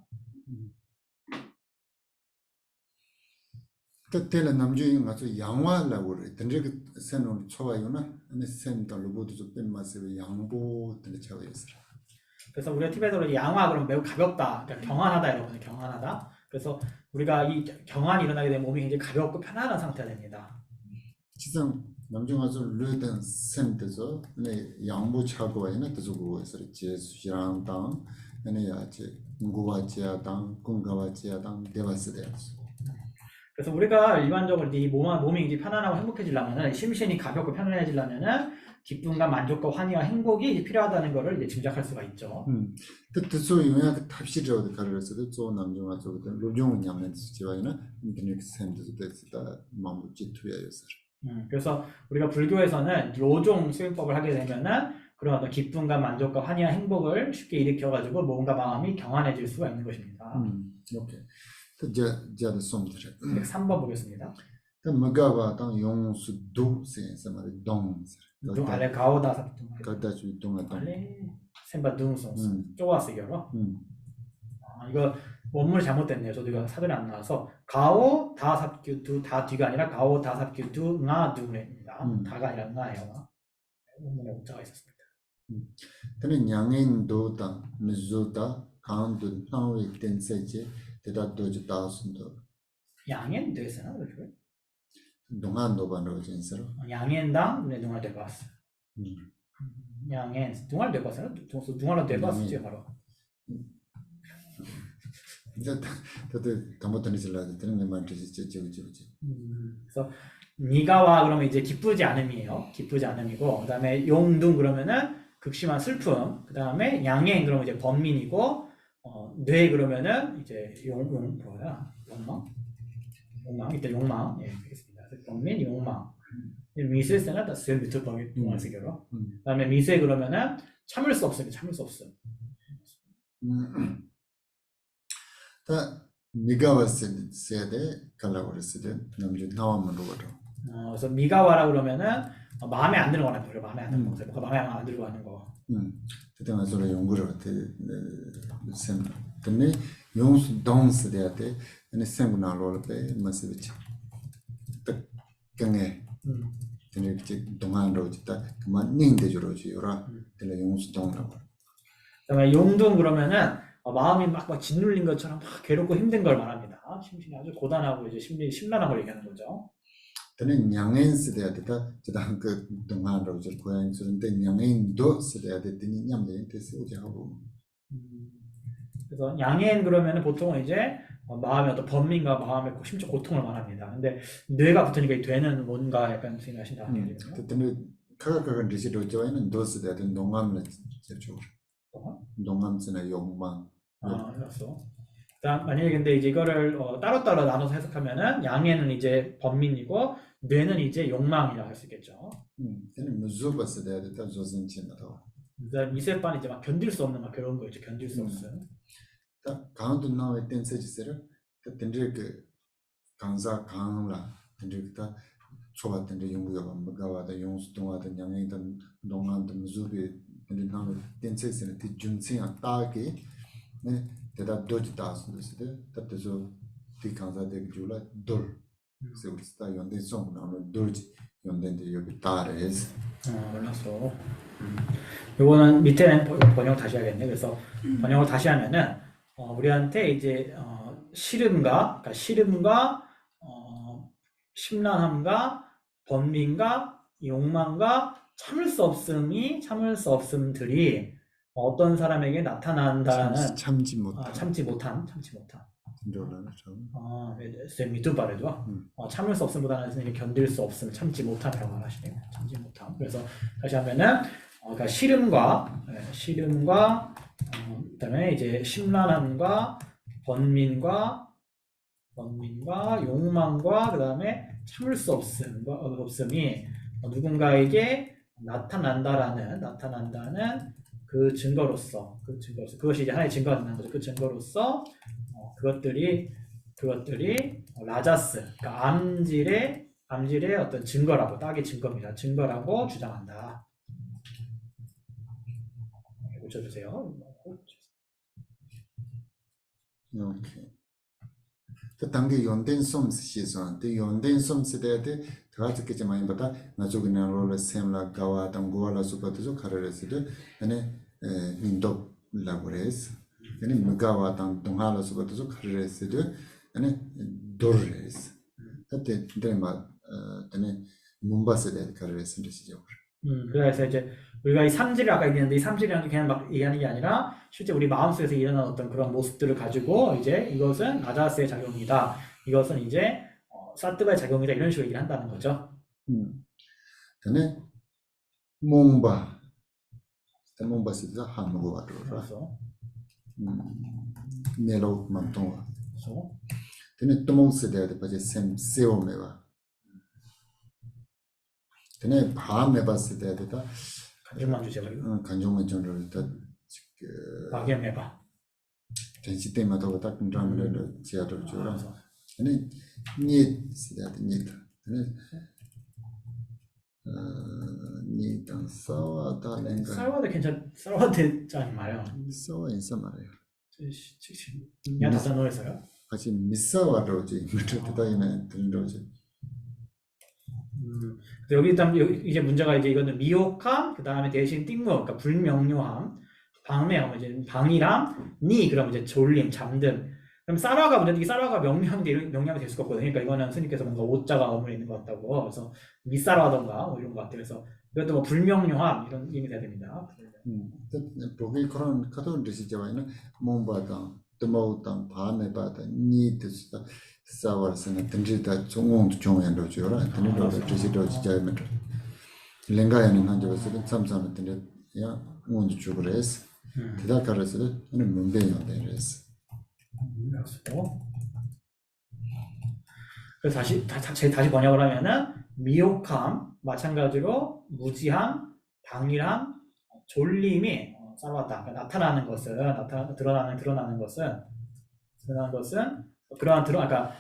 그때는 남주인 가서 양화하려고 그래. 근데 그 셈을 쳐와요나 아니 셈도 로봇도 좀 뺀마스 양보들 쳐와였어요. 그래서 우리가 티베트어로 양화 그러면 매우 가볍다, 그러니까 경안하다 이런 거죠. 경안하다. 그래서 우리가 이 경안이 일어나게 되면 몸이 굉장히 가볍고 편안한 상태가 됩니다. 지금 남중에서 르던 셈데서 네 양보 차고 와이나 뜻으로 해서 제수랑 당 아니 야제 공부와지야당 공가와지야당 대화스대였어. 그래서 우리가 일반적으로 이 몸이 이제 편안하고 행복해지려면은 심신이 가볍고 편안해지려면은 기쁨과 만족과 환희와 행복이 이제 필요하다는 것을 이제 짐작할 수가 있죠. 뜻소 유명한 탑시로 가르쳐도 저 남중아 저거든 로종 냠는 지와이나 인터넷 샘도 됐다 마무지 투야였어. 그래서 우리가 불교에서는 로종 수행법을 하게 되면은 그런 어떤 기쁨과 만족과 환희와 행복을 쉽게 일으켜가지고 몸과 마음이 경안해질 수가 있는 것입니다. 오케이. 저 som들. 3번 보겠습니다. 뭐가봐 당 용수 두 세서마 동. 둥 알레 가오다 삽둥 갖다 주 동안 알레 셈바 둥송 쪼아쓰기로. 음. 이거 원문이 잘못됐네요. 저도 이거 사전에 안 나와서 가오 다삽규두 다 뒤가 아니라 가오 다삽규두 nga 두입니다. 다가 아니라 nga예요. 원문에 오차가 있었습니다. 근데 양인도다 미조다 강도 나오이 된세지 대다 도지 다순도 양엔 되잖아, 그렇죠? 동안도 반로 진짜로. 양엔당 네 동알 되봤어. 양엔 동알 되봤어요? 동알로 되봤지 바로. 이제 다들 담보더니 질라도 되는 것만 되지. 그래서 니가와 그러면 이제 기쁘지 않음이에요. 기쁘지 않음이고 그다음에 용둥 그러면은 극심한 슬픔. 그다음에 양행 그러면 이제 번민이고 뇌 그러면은 이제 뭐야? 욕망 이때 욕망 예 알겠습니다. 번민 욕망. 미세스는 다 셀 밑에 방에 동안 쓰기로. 그다음에 미세 그러면은 참을 수 없으면 참을 수 없음. 다 네가 왔을 세대 갈라버렸을 남주 나와만 로버도. 그래서 미가와라 그러면은 마음에 안 드는 거나 그래 마음에 안 드는 거. 뭐가 마음에 안 들고 하는 거. 그때 가서 연구를 때 쌤. 근데 용수 동스 대한테 네 쌤구나 로르페 마스비치. 딱 경에 근데 이제 동안으로 있다. 그만 닝대주로지 요라. 근데 용수 동라고. 그다음에 용둥 그러면은 마음이 막 짓눌린 것처럼 막 괴롭고 힘든 걸 말합니다. 심신이 아주 고단하고 이제 심란한 걸 얘기하는 거죠. 저는 양행스 돼야 되다. 저당 그 동안으로 저 고향 쓰는데 양행도 써야 되더니 냠내 됐어 오지 하고. 그래서 양행 그러면은 보통 이제 마음의 어떤 번민과 마음의 심적 고통을 말합니다. 근데 뇌가 붙으니까 이 뇌는 뭔가 약간 생각하신다는 얘기죠. 그때는 카카카가 리시로 저에는 도스 돼야 되는 동안을 제죠. 동안스나 욕망. 알았어. 만약에 근데 이제 이거를 따로따로 나눠서 해석하면은 양에는 이제 번민이고 뇌는 이제 욕망이라고 할 수 있겠죠. 저는 무조바스 돼야 되다 조선치나도. 그다음 이세반 이제 막 견딜 수 없는 막 그런 거 이제 견딜 수 없음. 다 강도 나와 댄세지세요. 근데 그 강사 강라 근데 다 초바던데 연구가 뭐가와다 용수동화든 양행든 동안든 무조비 근데 나와 댄세지는 뒤준생아 따게 네 대다 도지 다스는데 답대서 뒤 강사들 줄라 돌 세우스다 연대 송 나오는 돌지 연대인데 여기 따레스 몰랐어. 요거는 밑에는 번역 다시 하겠네. 그래서 번역을 다시 하면은 우리한테 이제 싫음과 심란함과 번민과 욕망과 참을 수 없음들이 어떤 사람에게 나타난다는 참지 못한 참지 못한 밑도 바래도 참을 수 없음보다는 견딜 수 없음 참지 못함이라고 말하시네요. 참지 못함. 그래서 다시 하면은 그러니까 싫음과 그다음에 이제 심란함과 번민과 욕망과 그다음에 참을 수 없음이 누군가에게 나타난다는 그 증거로서 그것이 이제 하나의 증거가 된다는 거죠. 그 증거로서 그것들이 라자스, 그러니까 암질의 어떤 증거라고 딱이 증거입니다. 증거라고 주장한다. 고쳐주세요. 오케이. 또 단계 연된 솜스 시선한테 연된 솜스 대한테 더가지고 많이 받아 나중에 롤을 셈라 가와 당고라 수가도 가르랬을 때 인도 라고레스 아니 무가와 당 동하라 수가도 가르랬을 때 도르레스 그때 데마 아니 문바스에 가르랬을 때죠. 그래서 이제 우리가 이 삼질을 아까 얘기했는데 이 삼질이라는 게 그냥 막 얘기하는 게 아니라 실제 우리 마음속에서 일어나는 어떤 그런 모습들을 가지고 이제 이것은 라자스의 작용이다. 이것은 이제 사뜨바의 작용이다 이런 식으로 얘기를 한다는 거죠. 근데 몽바 몽바 시다 한국어 같더라. 그래서 네로 맘통아. 그래서 근데 또 몽스데한테 빠지 셈 세오메바. 근데 밤에 봤을 때다 간증만 주제가 간종만 전을 그 박연매바. 전시 때마다 딱 드라마를 지하로 줘라. 그래서 근데 니 시대한테 니다. 근데 니당 싸워다 랭가 살와드 짠이 말이야. 싸워 인사 말이야. 야 다자 노에서요. 같이 미싸와로지 그때다이네 들로지. 여기 일단 이제 문제가 이제 이거는 미혹함, 그 다음에 대신 띵무, 그러니까 불명료함, 방매하면 이제 방이랑 니 그러면 이제 졸림, 잠든. 그럼 쌀화가 문제인데 이 쌀화가 명령이 될 수가 없거든요. 그러니까 이거는 스님께서 뭔가 오자가 어물에 있는 것 같다고. 그래서 밑쌀화던가 뭐 이런 것 같아요. 그래서 이것도 뭐 불명료함 이런 의미 돼야 됩니다. 보기 그런 카톡 드시자와는 몸바다 드모우당 밤에 바다 니 드시다 싸워서는 든지다 종옹 종연로 줘라. 든지로 드시도 지자면 랭가야는 한 적은 삼삼을 든지 야 온주 주그레스. 대다가르스는 문배연대 그랬어. 그래서 다시 번역을 하면은 미혹함 마찬가지로 무지함, 방이함, 졸림이 쌀왔다. 그러니까 나타나는 것은 드러나는 것은 그러니까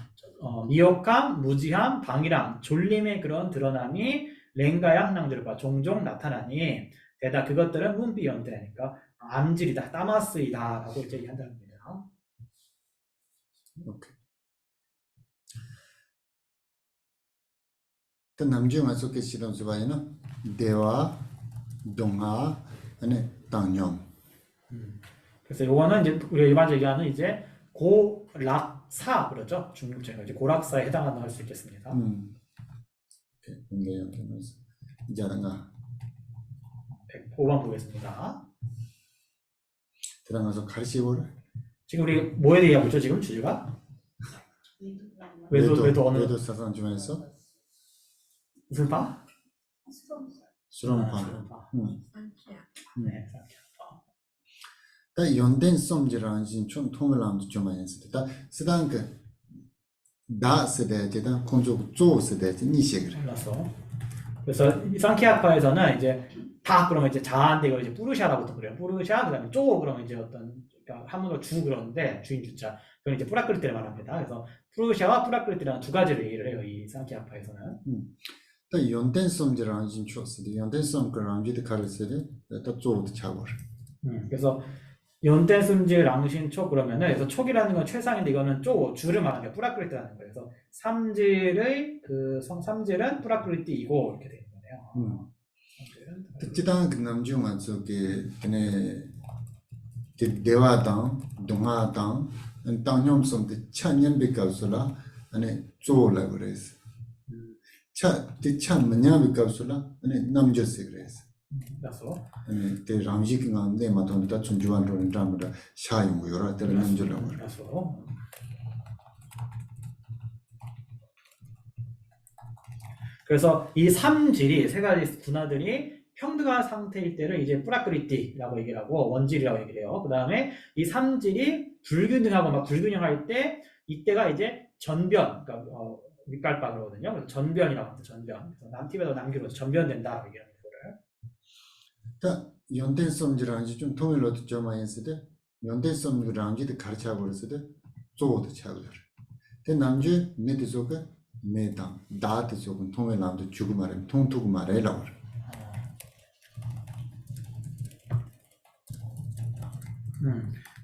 미혹함, 무지함, 방이함, 졸림의 그런 드러남이 랭가야 항랑들과 종종 나타나니 대다 그것들은 문비연대니까 암질이다, 따마스이다 라고 이제 얘기한다는 겁니다. 오케이. 또 남중아 속에 실험 수바에는 대화, 동화, 아니 당념. 그래서 요거는 이제 우리가 일반적으로 얘기하는 이제 고락사 그러죠. 중국제가 이제 고락사에 해당한다고 할 수 있겠습니다. 오케이. 근데 이자랑아 105번 보겠습니다. 들어가서 가르치고를 지금 우리 뭐에 대해 하고 있죠? 지금 주제가? 외도 어느 외도 사상 중에서 무슨 파? 수렁파. 네. 다 연된 썸지라는 좀 통을 하면 좀 많이 했을 때, 쓰단 다 세대 되다 공조 조 세대 니시 그래. 그래서 이 상키아파에서는 이제 다 그러면 이제 자한데 이걸 이제 뿌르샤라고도 그래요. 뿌르샤 그다음에 쪼 그러면 이제 어떤 그러니까 한문으로 주 그러는데 주인 주자 그건 이제 뿌라크리트를 말합니다. 그래서 뿌르샤와 뿌라크리트라는 두 가지를 얘기를 해요. 이 상키아파에서는. 다 연된 썸지라는 좀 좋았을 때, 연된 썸 그런 게 가르칠 때다 조도 차고. 그래서 연대 숨질 랑신초 그러면은 그래서 촉이라는 건 최상인데 이거는 쪼 주를 말하는 게 뿌라크리트라는 거예요. 그래서 삼질의 그 삼질은 뿌라크리트이고 이렇게 되는 거네요. 특히나 그 남중아 저기 그네 대화당 동화당 당념 썸데 찬연비값으로 안에 쪼라 그래서 차대찬 뭐냐비값으로 안에 남졌어 그래서 그래서 대 람지기가 내 마돈다 준주한로는 담으라 샤용 요라 때를 남절라고 그래. 그래서 이 삼질이 세 가지 분화들이 평등한 상태일 때를 이제 뿌라크리티라고 얘기를 하고 원질이라고 얘기를 해요. 그 다음에 이 삼질이 불균등하고 막 불균형할 때 이때가 이제 전변, 그러니까 윗갈바 그러거든요. 그래서 전변이라고 합니다. 전변. 그래서 남팁에도 남기로 전변된다라고 얘기합니다. 연대성이라는 게 좀 통일로 좀 많이 했을 때 연대성이라는 게 가르쳐하고 그랬을 때 쪼도 차고 그래. 근데 남주 메디소가 메당 다드 조금 통일남도 주고 말하면 통투고 말해라고 그래.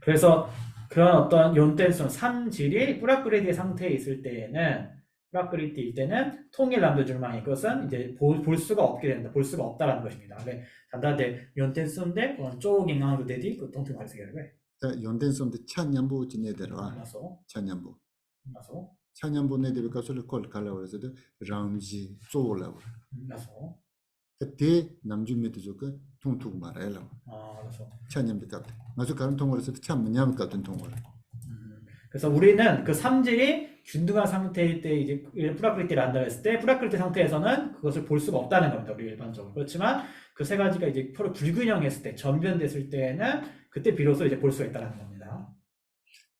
그래서 그런 어떤 연대성 삼질이 뿌라크리티의 상태에 있을 때에는 뿌라크리티일 때는 통일 남도줄망이 것은 이제 볼 수가 없게 된다. 볼 수가 없다라는 것입니다. 근데 단다데 연텐스인데 쪼갱강도 되디 그 통통 말세게를 해. 연텐스인데 찬년보 지내더라. 찬년보. 찬년보 내대비 가서를 콜 갈라고 그래서 람지 쪼라고. 그때 남주미도 저거 통투고 말해라. 그래서 찬년비 같아. 맞아 가는 통으로서 참 뭐냐면 같은 통으로. 그래서 우리는 그 삼질이 균등한 상태일 때 이제 프라크리티를 한다고 했을 때 프라크리티 상태에서는 그것을 볼 수가 없다는 겁니다. 우리 일반적으로. 그렇지만 그 세 가지가 이제 서로 불균형했을 때, 전변됐을 때는 그때 비로소 이제 볼 수가 있다는 겁니다.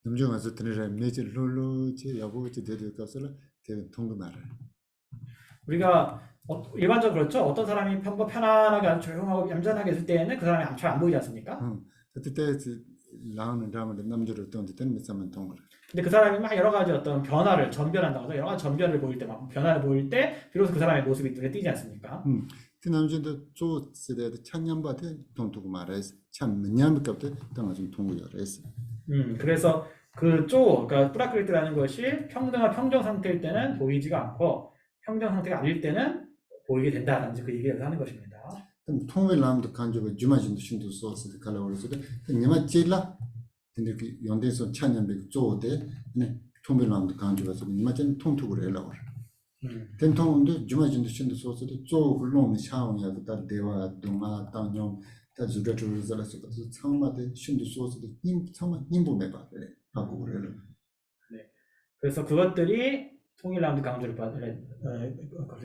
남중 와서 드네라 매지 롤로지 야고지 데드 가서라 데 통금하라. 우리가 일반적으로 그렇죠. 어떤 사람이 편안하게 조용하고 얌전하게 있을 때에는 그 사람이 잘 안 보이지 않습니까? 그때 라는 다음에 남주를 던데 때는 몇사만 통을. 근데 그 사람이 막 여러 가지 어떤 변화를 전변한다고 해서 여러 가지 전변을 보일 때, 막 변화를 보일 때 비로소 그 사람의 모습이 눈에 띄지 않습니까? 그 남주도 조 세대의 창년바테 통투고 말해서 참 몇년부터 당가 좀 통구열했어. 그래서 그러니까 프라크리트라는 것이 평등한 평정 상태일 때는 보이지가 않고 평정 상태가 아닐 때는 보이게 된다든지 그 얘기를 하는 것입니다. 그럼 통일남도 간주가 주마진도 신도 소스 칼라오르서 니마 찔라 근데 그 연대에서 찬년백 조대 네 통일남도 간주가서 니마진 통투고 해라고. 된통도 주마진도 신도 소스도 조 글롱 샤오야 그다 대화 동아 땅용 다 주저주저라서 그 상마대 신도 소스도 임 상마 임보매 봐 그래 하고 그래요. 그래서 그것들이 통일남도 강조를 받는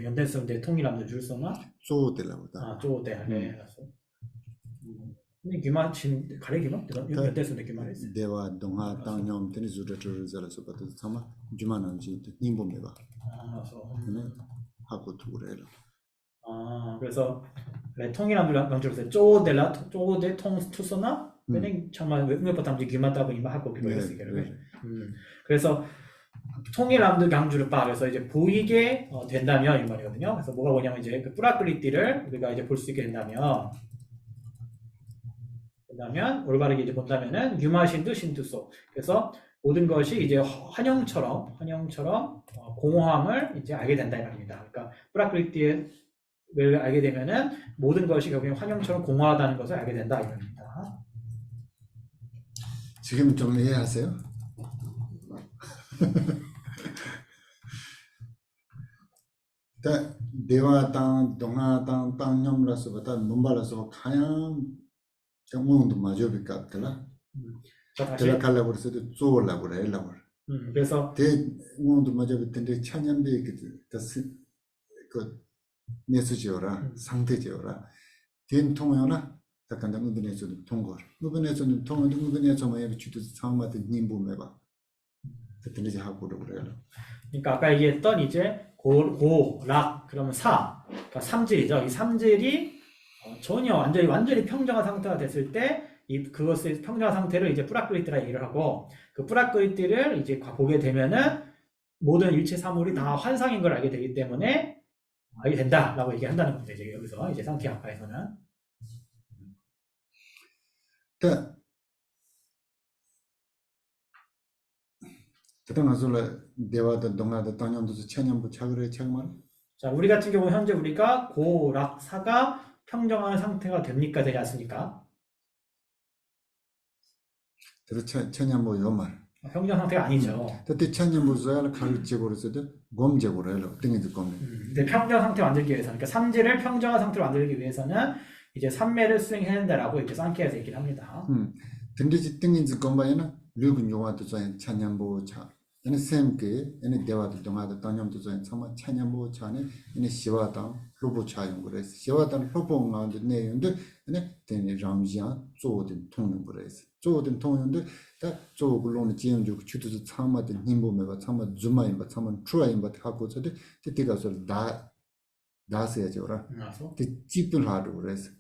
연대성 대 통일남도 줄서나 조대라고다. 쪼대 네. 근데 규만 진 가래 규만 연대성 대 규만 했어. 대화 동아 땅용 때는 주저주저라서 그 상마 주만한지 임보매 봐. 네 하고 그래요. 그래서 통일남도 강조를 쪼대 통 투서나 왜냐면 정말 외국어 담지 규만 따고 이마 하고 그랬어요. 그래서 통일남도 강조를 그래서 이제 보이게 된다면 이 말이거든요. 그래서 뭐가 뭐냐면 이제 그 프라크리티를 우리가 이제 볼 수 있게 된다면 올바르게 이제 본다면은 유마신도 신투소. 그래서 모든 것이 이제 환영처럼 공허함을 이제 알게 된다 이 말입니다. 그러니까 프라크리티를 알게 되면은 모든 것이 결국엔 환영처럼 공허하다는 것을 알게 된다 이 말입니다. 지금 좀 이해하세요? 대화 땅 동아 땅 땅념라서 보다 문발라서 가양 정몽도 마저비까 그라 그라 갈라고 그래서 쪼올라고 그래라고 그래서 대 문도 마저비 텐데 찬양비 그 메시지어라 상태지어라 된 통요나 딱간다 무빈에서도 통거 무빈에서는 통어도 무빈에서 뭐야 주도 상마도 님보매 봐 그때 이제 하고 그래요. 그러니까 아까 얘기했던 이제 락 그러면 그러니까 삼질이죠. 이 삼질이 전혀 완전히 평정한 상태가 됐을 때 그것의 평정한 상태를 이제 프라크리티라 얘기를 하고 그 프라크리티를 이제 보게 되면은 모든 일체 사물이 다 환상인 걸 알게 되기 때문에 알게 된다라고 얘기한다는 겁니다. 이제 여기서 이제 상키아카에서는. 그때나서라 대화도 동아도 땅년도 천년부 차그래 차그말. 자, 우리 같은 경우 현재 우리가 고락사가 평정한 상태가 됩니까 되지 않습니까? 그래서 천년부 요말. 평정 상태가 아니죠. 그때 천년부 저야를 가르치고서도 곰제고를 해요. 등에도 곰. 근데 평정 상태 만들기 위해서, 그러니까 삼지를 평정한 상태로 만들기 위해서는 이제 삼매를 수행해야 된다라고 이렇게 상키에서 얘기를 합니다. 근데 등인지 곰바에는 류분 요한도 저희 천년부 차. 얘네 샘게 얘네 대화도 동아도 땅년도 저희 정말 천년부 차네 얘네 시와당 로보 차용 그래서 시와당 로보 나온데 내용도 얘네 되는 ram지야 조든 통는 그래서 조든 통는데 다 조글로는 지연주 주도도 참마도 힘보면가 참마 주마인바 참마 트라인바 하고 저도 그때가서 나서야죠라 집을 하러 그래서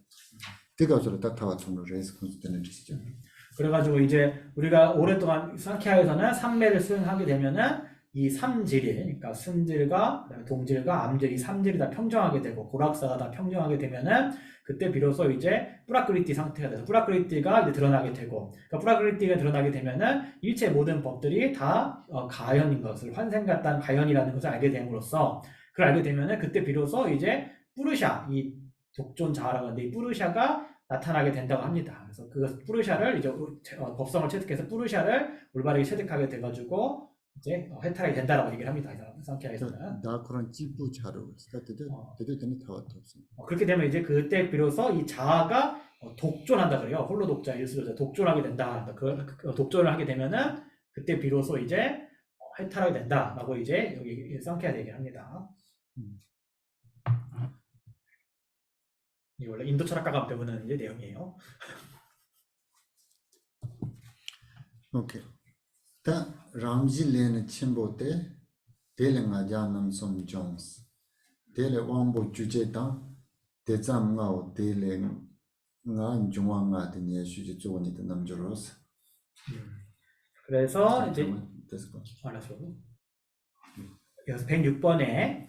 그때가서 다 타와통을 해서 consider는 뜻이죠. 그래가지고 이제 우리가 오랫동안 상키아에서는 삼매를 수행하게 되면은 이 삼질이, 그러니까 순질과 그다음에 동질과 암질 이 삼질이 다 평정하게 되고 고락사가 다 평정하게 되면은 그때 비로소 이제 프라크리티 상태가 돼서 프라크리티가 이제 드러나게 되고, 그러니까 프라크리티가 드러나게 되면은 일체 모든 법들이 다 가연인 것을 환생 같다는 가연이라는 것을 알게 됨으로써 그걸 알게 되면은 그때 비로소 이제 뿌르샤 이 독존 자아라고 하는데 이 뿌르샤가 나타나게 된다고 합니다. 그래서 그 뿌르샤를 이제 법성을 체득해서 뿌르샤를 올바르게 체득하게 돼가지고 이제 해탈하게 된다라고 얘기를 합니다. 상키아에서는. 나 그런 찌부 자료 그때도 되는 타와도 없습니다. 그렇게 되면 이제 그때 비로소 이 자아가 독존한다 그래요. 홀로 독자, 일수자 독존하게 된다. 그 독존을 하게 되면은 그때 비로소 이제 해탈하게 된다라고 이제 여기 쌍캐가 얘기를 합니다. 이 원래 인도 철학가가 배우는 이제 내용이에요. 오케이. 다 람지 레는 침보때 데랭아 자남 솜 존스. 데레 왕보 주제당 대잠가오 데랭 nga 중앙가 된 예수지 조언이 된 남자로서. 그래서 이제 됐을까? 알았어. 그래서 106번에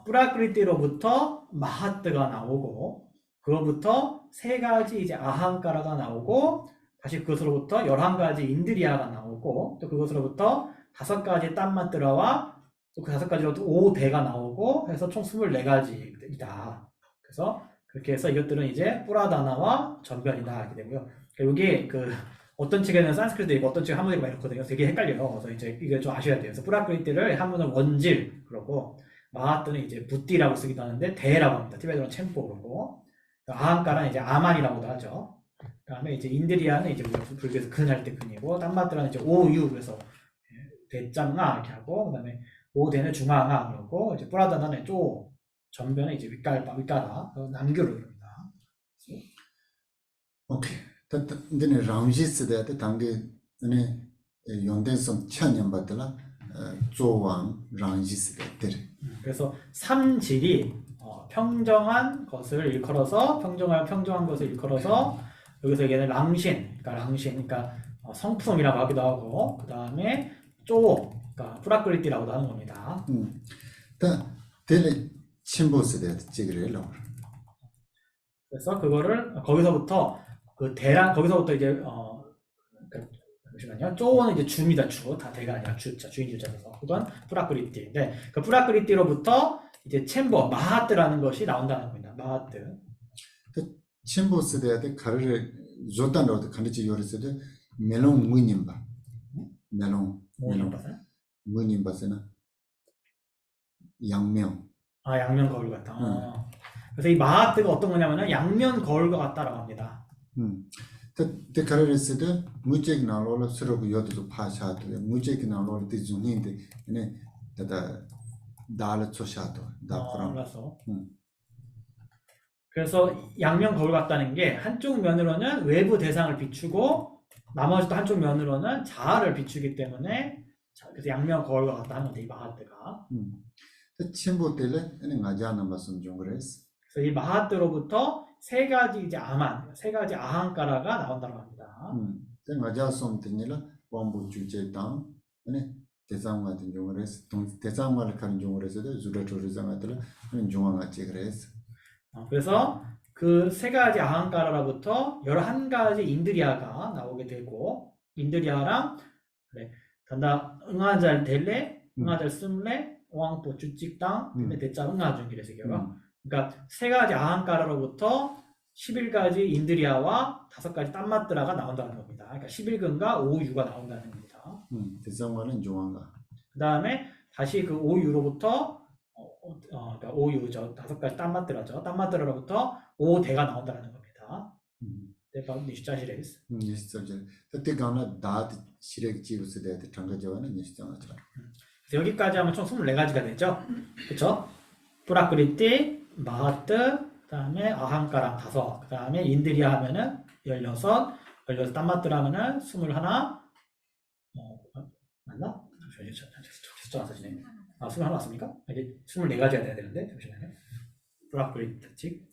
뿌라크리티로부터 마하트가 나오고 그로부터 세 가지 이제 아함가라가 나오고 다시 그것으로부터 11가지 인드리아가 나오고 또 그것으로부터 5가지 땀마뜨라와 또 그 5가지로부터 5대가 나오고 해서 총 24가지이다. 그래서 그렇게 해서 이것들은 이제 뿌라다나와 전변이다 하게 되고요. 여기 그 어떤 책에는 산스크리트도 있고 어떤 책에 한문이고 막 이렇거든요. 되게 헷갈려요. 그래서 이제 이게 좀 아셔야 돼요. 그래서 뿌라크리티를 한문은 원질 그러고 마하트는 이제 부띠라고 쓰기도 하는데 대라고 합니다. 티베트어는 챔포 그러고 아함가라는 이제 아만이라고도 하죠. 그다음에 이제 인드리아는 이제 우리가 불교에서 근할 때 근이고 땀마트라는 이제 오유 그래서 대짱아 이렇게 하고 그다음에 오대는 중앙아 그러고 이제 뿌라다나는 쪼 전변은 이제 윗가다 남교로 이릅니다. 오케이. 근데 람지스데 당게 네 연대성 천년 받더라. 조왕 람지스데 들. 그래서 삼질이 평정한 것을 일컬어서 평정한 것을 일컬어서 여기서 얘는 랑신, 그러니까 성품이라고 하기도 하고 그 다음에 쪼, 그러니까 프라크리티라고도 하는 겁니다. 다 데레 침보스데 찍으래요. 그래서 그거를 거기서부터 그 대랑 거기서부터 이제 잠시만요. 쪼는 이제 주입니다. 주. 다 대가 아니라 주자. 주인 주자에서. 그건 프라크리티인데 그 프라크리티로부터 이제 챔버 마하트라는 것이 나온다는 겁니다. 마하트. 침보스데 가르를 조단으로 가르치 요르스데 멜롱 무님바. 멜롱 무님바스나 양명. 아, 양면 거울 같다. 그래서 이 마하트가 어떤 거냐면은 양면 거울과 같다라고 합니다. 때 가르스데 무책 나로로 서로 요도 파샤도 무책 나로로 뒤중인데 네 다다 달을 초샤도 다프랑. 알았어. 그래서 양면 거울 같다는 게 한쪽 면으로는 외부 대상을 비추고 나머지 또 한쪽 면으로는 자아를 비추기 때문에 그래서 양면 거울과 같다 하는 건데 이 마하트가. 침보 때래 네 가자나 말씀 좀 그랬어. 그래서 이 마하트로부터 세 가지 이제 세 가지 아함가라가 나온다고 합니다. 가자 솜 때니라 왕부 주제당 네 대상 같은 경우를 해서 대상을 가는 경우를 해서 주라토르상 같은 중앙같이 그랬어. 그래서 그 세 가지 아함가라로부터 11가지 인드리아가 나오게 되고 인드리아랑 그래 단다 응아잘 델레 응아잘 스물레 왕포 주직당 근데 대자 응아중기래서 이겨요. 그러니까 세 가지 아함가라로부터 11가지 인드리아와 5가지 땀마뜨라가 나온다는 겁니다. 그러니까 11근과 5유가 나온다는 겁니다. 대상과는 중앙가. 그 다음에 다시 그 5유로부터 그러니까 5유 5가지 땀마뜨라죠. 땀마뜨라로부터 5대가 나온다는 겁니다. 대가 니시자시레스. 니시자시. 그때 가나 다 시렉 지우스데 장가져와는 니시자죠. 여기까지 하면 총 24가지가 되죠. 그렇죠? 프라크리티, 마하트, 그다음에 아함가랑 5, 그다음에 인드리아 하면은 16 땀마뜨라 하면은 21. 맞나? 잠시만요. 아, 21 맞습니까? 이게 24가지가 돼야 되는데 잠시만요. 프라크리티.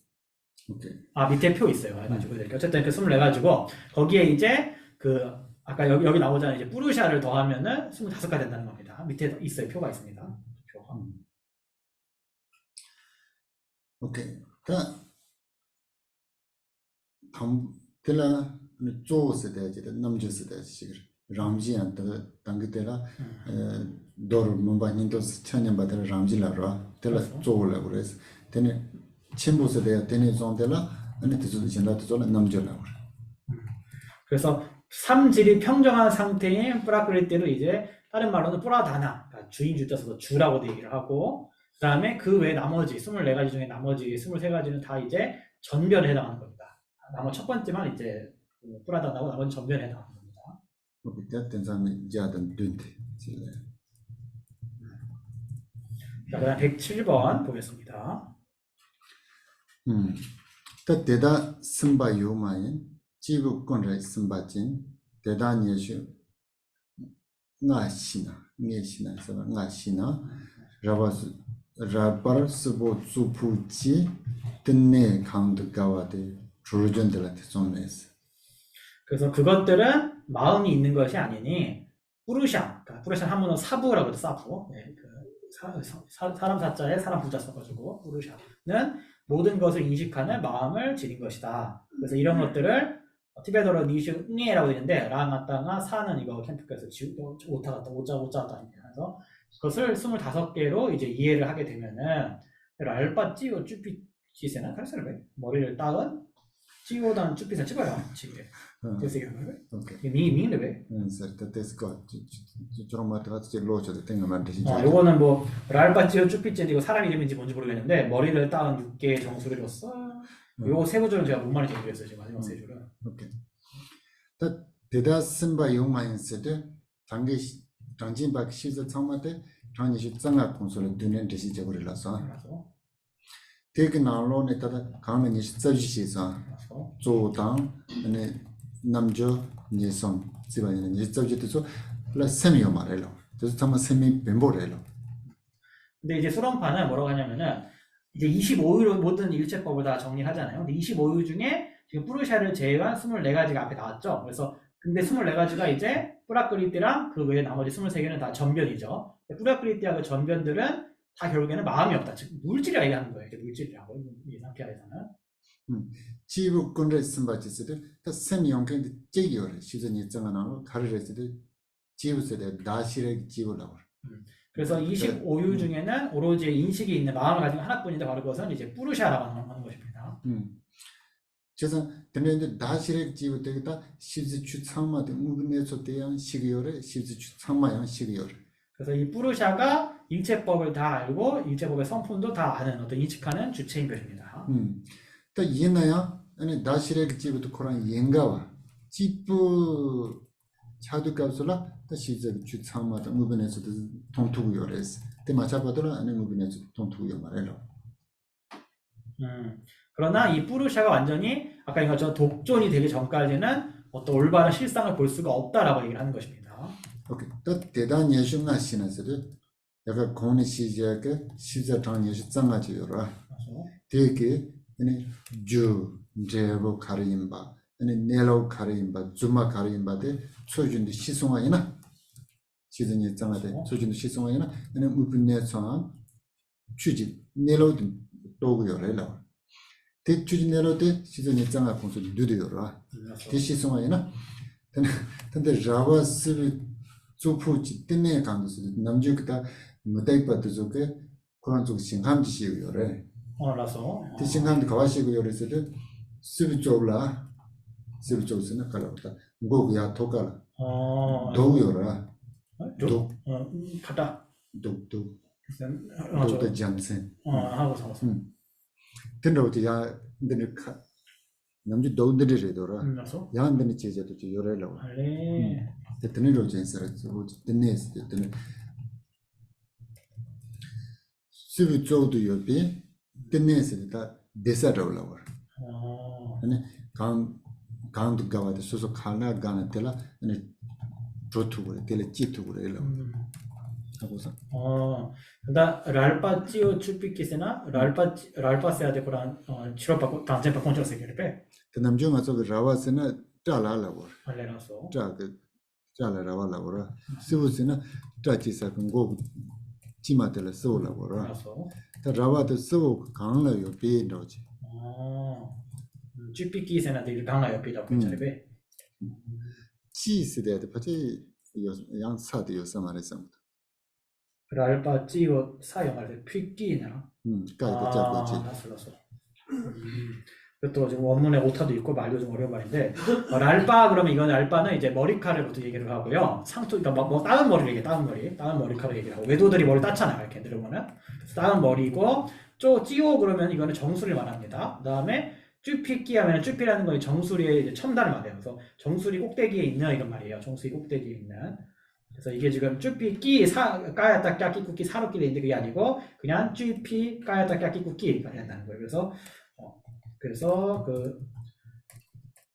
오케이. 아, 밑에 표 있어요. 해가지고 어쨌든 그 24가지고 거기에 이제 그 아까 여기 나오잖아요. 이제 뿌르샤를 더하면은 25가 된다는 겁니다. 밑에 있어요. 표가 있습니다. 표가. 오케이. 텔라 조스데 남주스데 시그 람지한테 당기테라 도르 문바닌도 천년 받을 람지라라 텔라 조올라 그래서 테네 침보스데 테네 존텔라 아니 뜻도 진라도 남주라 그래서 삼질이 평정한 상태인 프라크리티를 이제 다른 말로는 뿌라다나 그러니까 주인 주자서도 주라고도 얘기를 하고 그 다음에 그 외 나머지 24가지 중에 나머지 23가지는 다 이제 전변에 해당하는 겁니다. 나머지 첫 번째만 이제 뿌라다나고 나머지 전변에 해당하는 겁니다. 그때 된 사람이 자든 된대. 자, 그다음 107번 보겠습니다. 또 대다 선바 요마인 지부 건래 선바진 대다 예수 나시나 녜시나서 나시나 라바스 라바스보 수푸치 뜻내 강도 가와데 조르전들한테 좀내스. 그래서 그것들은 마음이 있는 것이 아니니 뿌르샤, 그러니까 뿌르샤 한문은 사부라고 해도 사부, 예, 그 사람 사자에 사람 부자 써가지고 뿌르샤는 모든 것을 인식하는 마음을 지닌 것이다. 그래서 이런 것들을 티베트어로 니슈니에라고 되는데 라나따나 사는 이거 캠프에서 오타 갔다 오자 갔다 그래서 그것을 25개로 이제 이해를 하게 되면은 알바 찌오 쭈삐지세나 칼살을 머리를 따은 찌오단 쭈삐사 찍어요 지게 그래서 이게 오케이. 미인데 왜? 그래서 됐고 저런 말 같이 로저도 땡가만 되시죠. 요거는 뭐 알바 찌오 쭈삐지 이거 사람 이름인지 뭔지 모르겠는데 머리를 따은 6개의 정수를 줬어. 요 세 구절은 제가 뭔 말인지 모르겠어요 지금 마지막 세 줄은. 오케이. 또 대다 선바 요마인스데 장기 장진박 시즈 참마데 장니시 장아 공소를 두는 대시적으로라서 되게 나로네 따다 가는 이 서비스에서 조당 아니 남조 예선 집안에는 이 서비스에서 플러스 세미요 말해요. 그래서 정말 세미 멤버래요. 근데 이제 수론파는 뭐라고 하냐면은 이제 25유로 모든 일체법을 다 정리하잖아요. 근데 25유 중에 지금 뿌르샤를 제외한 24가지가 앞에 나왔죠. 그래서 근데 24가지가 이제 뿌라크리띠랑 그 외에 나머지 23개는 다 전변이죠. 뿌라크리띠와 그 전변들은 다 결국에는 마음이 없다. 즉 물질이라 얘기하는 거예요. 이게 물질이라고 이 상태에서는. 지부 군대 선바지스들 다 세미용견 제기요래 시즌이 정하나로 가르레스들 지부세대 나시레 지부라고. 그래서 25유 중에는 오로지 인식이 있는 마음을 가진 하나뿐인데 바로 그것은 이제 뿌르샤라고 하는 것입니다. 그래서 근데 나시레 지부 때다 시즈추 상마데 무분에서 대한 시기요래 시즈추 상마양 시기요래. 그래서 이 뿌르샤가 일체법을 다 알고 일체법의 성품도 다 아는 어떤 인식하는 주체인 것입니다. 또 이나야 아니 나시레 지부도 코란 연가와 지부 차두값으로 또 시즈추 상마데 무분에서도 통투구요래스. 때 맞아봐도 아니 무분에서 통투구요 말해요. 그러나 이 뿌르샤가 완전히 아까 이것처럼 독존이 되기 전까지는 어떤 올바른 실상을 볼 수가 없다라고 얘기를 하는 것입니다. 오케이. 또 대단 예술나 신에서도 약간 공의 시제가 시제당 예술 장아지요라. 되게 아니 주 제보 가림바 아니 네로 가림바 주마 가림바데 소준도 시송하이나 시즌이 장아데 소준도 시송하이나 아니 무분내선 추진 네로도 도구요래라. 대추진 네로데 시즌이 장아 공소 누드요라. 대시송하이나 근데 자바스 조푸지 때문에 강도스 남주기다 못다이빠도 저게 그런 쪽 신감지시요래. 라서 신감도 가와시고요. 그래서도 수비 쪽라 수비 쪽에서는 가라보다 뭐야 도가라 도요라 도 가다 도도 맞아 도도 잠센 하고 살았어. 근데 야 근데 남주 도들이래더라. 라서 야한데는 제자도 저 요래라고. 알레 대տն이로 전설했어. 대տն에서 대տն 수비 쪽도 옆에 대տն에서 다 대사라고. 아니 강도 가와도 소소 칼나 가나 때라 아니 조투고 때라 찌투고 그래요. 하고서 da 랄파 찌오 추피키세나 랄파세아데 코란 치료받고 단체파 콘트라스 게르페 그 남중 와서 라와스나 짜라라고. 알레라서 짜그 짜라라와라고. 스부스나 짜치사 그거 지마텔라 소라고. 라서 다 라와도 소 강나 옆에 넣지. 추피키세나 데 강나 옆에다 붙여레베 치스데도 같이 양사도 요사 말했어. 랄파 찌오 사용할 때 피끼나 까이도 잡고지. 라서 또 지금 원문에 오타도 있고 말도 좀 어려운 말인데 랄파 그러면 이건 랄파는 이제 머리카락부터 얘기를 하고요. 상투 그러니까 뭐 따은 머리를 얘기해. 따은 머리카락 얘기를 하고 외도들이 머리 따잖아요. 이렇게 들어보면 따은 머리고 찌오 그러면 이거는 정수를 말합니다. 그다음에 쭈피끼 하면 쭈피라는 건 정수리의 이제 첨단을 말해요. 그래서 정수리 꼭대기에 있는 이런 말이에요. 정수리 꼭대기에 있는. 그래서 이게 지금 쭈피끼 까야따 까끼 꾸끼 사로끼 돼 있는데 그게 아니고 그냥 쭈피 까야따 까끼 꾸끼가 된다는 거예요. 그래서 그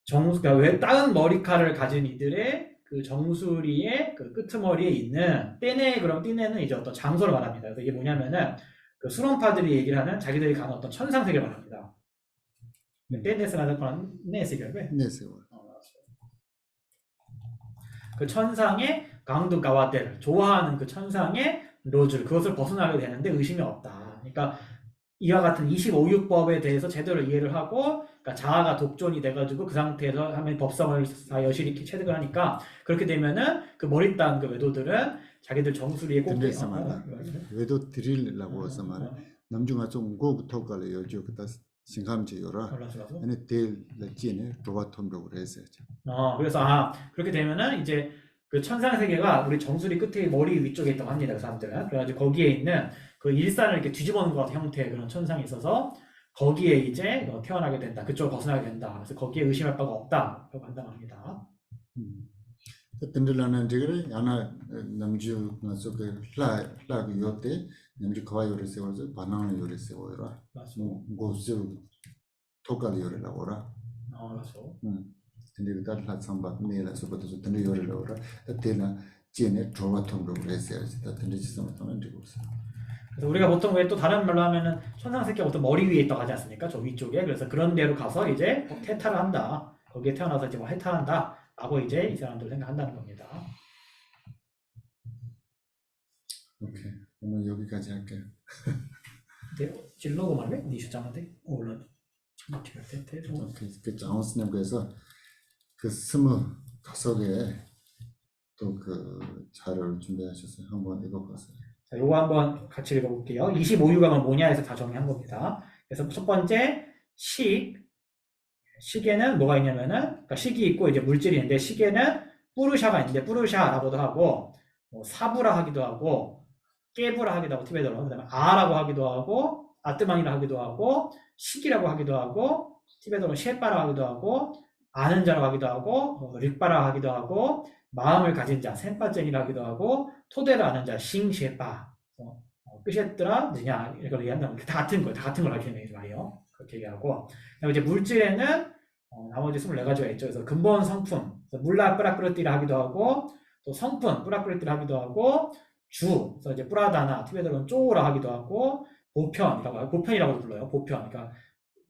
그러니까 왜 작은 머리카락을 가진 이들의 그 정수리의 그 끄트머리에 있는 떼네, 그럼 떼네는 이제 어떤 장소를 말합니다. 그래서 이게 뭐냐면은 그 수론파들이 얘기를 하는 자기들이 가는 어떤 천상 세계를 말합니다. 떼네스라는 건 네세계를 네, 세월. 그 천상의 강도 가와떼를 좋아하는 그 천상의 로즈를 그것을 벗어나게 되는데 의심이 없다. 그러니까 이와 같은 25유법에 대해서 제대로 이해를 하고 그러니까 자아가 독존이 돼가지고 그 상태에서 하면 법성을 다 여실히 체득을 하니까 그렇게 되면은 그 머리 딴 그 외도들은 자기들 정수리에 꼭 근데서 말이야. 외도 드릴라고 해서 말이야. 남중아 좀 고부터 갈래 요즘 그다 신감지 요라. 올라서라서. 아니 될 찌네 로바톤으로 해서. 그래서 그렇게 되면은 이제 그 천상 세계가 우리 정수리 끝에 머리 위쪽에 있다고 합니다. 그 사람들은. 그래가지고 거기에 있는 그 일산을 이렇게 뒤집어 놓은 것 같은 형태의 그런 천상이 있어서 거기에 이제 태어나게 된다. 그쪽을 벗어나게 된다. 그래서 거기에 의심할 바가 없다라고 판단합니다. 든들라는 저거를 야나 남주 나서게 라그 요때 남주 거와 요래 세워서 바나나 요래 세워라. 맞습니다. 고수 토갈 요래라고라. 그래서 근데 그 달라 삼바 내라서부터 든들 요래라고라. 때나 찌네 로바톤으로 해서 든들 지성을 떠는 되고 있어. 그래서 우리가 보통 왜 또 다른 말로 하면은 천상 세계가 어떤 머리 위에 있다고 하지 않습니까? 저 위쪽에. 그래서 그런 데로 가서 이제 태탈을 한다. 거기에 태어나서 이제 뭐 해탈한다. 라고 이제 이 사람들 생각한다는 겁니다. 오케이. 오늘 여기까지 할게요. 근데 진로고 말래? 니 주장한테 물론 그 장원스님께서 그 25개의 또 그 자료를 준비하셨어요. 한번 읽어보세요. 자, 요거 한번 같이 읽어볼게요. 25유감은 뭐냐 해서 다 정리한 겁니다. 그래서 첫 번째 식에는 뭐가 있냐면은 그러니까 식이 있고 이제 물질이 있는데 식에는 뿌르샤가 있는데 뿌르샤라고도 하고 뭐 사부라 하기도 하고 깨부라 하기도 하고 티베트어로 그다음에 아라고 하기도 하고 아뜨만이라 하기도 하고 식이라고 하기도 하고 티베트어로 셰빠라 하기도 하고 아는 자라고 하기도 하고 릭바라 하기도 하고 마음을 가진 자 센빠젠이라 하기도 하고 토대를 아는 자 싱셰빠 끝이었더라 뭐냐 이걸 얘기한다면 다 같은 걸 가르치는 말이에요. 그렇게 얘기하고 그다음에 이제 물질에는 나머지 24가지가 있죠. 그래서 근본 성품 물라 뿌라꾸르띠라 하기도 하고 또 성분 뿌라꾸르띠라 하기도 하고 주 그래서 이제 뿌라다나 티베트어로는 쪼라 하기도 하고 보편이라고 하고 보편이라고 불러요. 보편 그러니까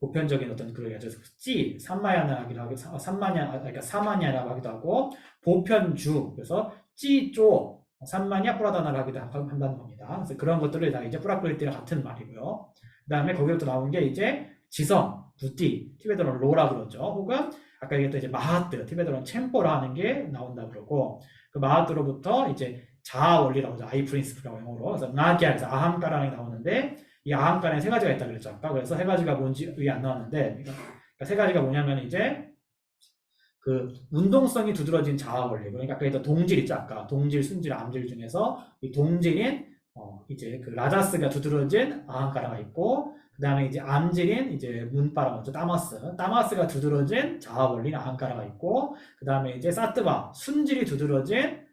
보편적인 어떤 그런 찌 삼마야나 하기도 하고 그러니까 사마냐라고 하기도 하고 보편주 그래서 찌쪼 삼마냐 뿌라다나를 하기도 한다는 겁니다. 그래서 그런 것들을 다 이제 뿌라꾸르띠랑 같은 말이고요. 그 다음에 거기부터 나온 게 이제 지성, 부띠, 티베트어로는 로라 그러죠. 혹은 아까 얘기했던 이제 마하트, 티베트어로는 챔포라 하는 게 나온다 그러고 그 마하트로부터 이제 자아 원리라고 하죠. 아이 프린스프라고 영어로. 그래서 나기아에서 아함가라는 게 나오는데 이 아함가라는 세 가지가 있다 그랬죠. 아까 그래서 세 가지가 뭔지 위에 안 나왔는데 그러니까 세 가지가 뭐냐면 이제 그 운동성이 두드러진 자아 원리. 그러니까 아까 했던 동질 있죠. 아까 동질, 순질, 암질 중에서 이 동질인 이제 그 라자스가 두드러진 아함가라가 있고 그 다음에 이제 암질인 이제 문바라고 하죠. 따마스가 두드러진 자아 원리는 아함가라가 있고 그 다음에 이제 순질이 두드러진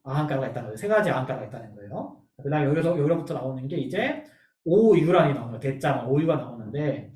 아함가라가 있다는 거예요. 세 가지 아함가라가 있다는 거예요. 그 다음에 여기로부터 나오는 게 이제 오유란이 나오는 거예요. 대자만 오유가 나오는데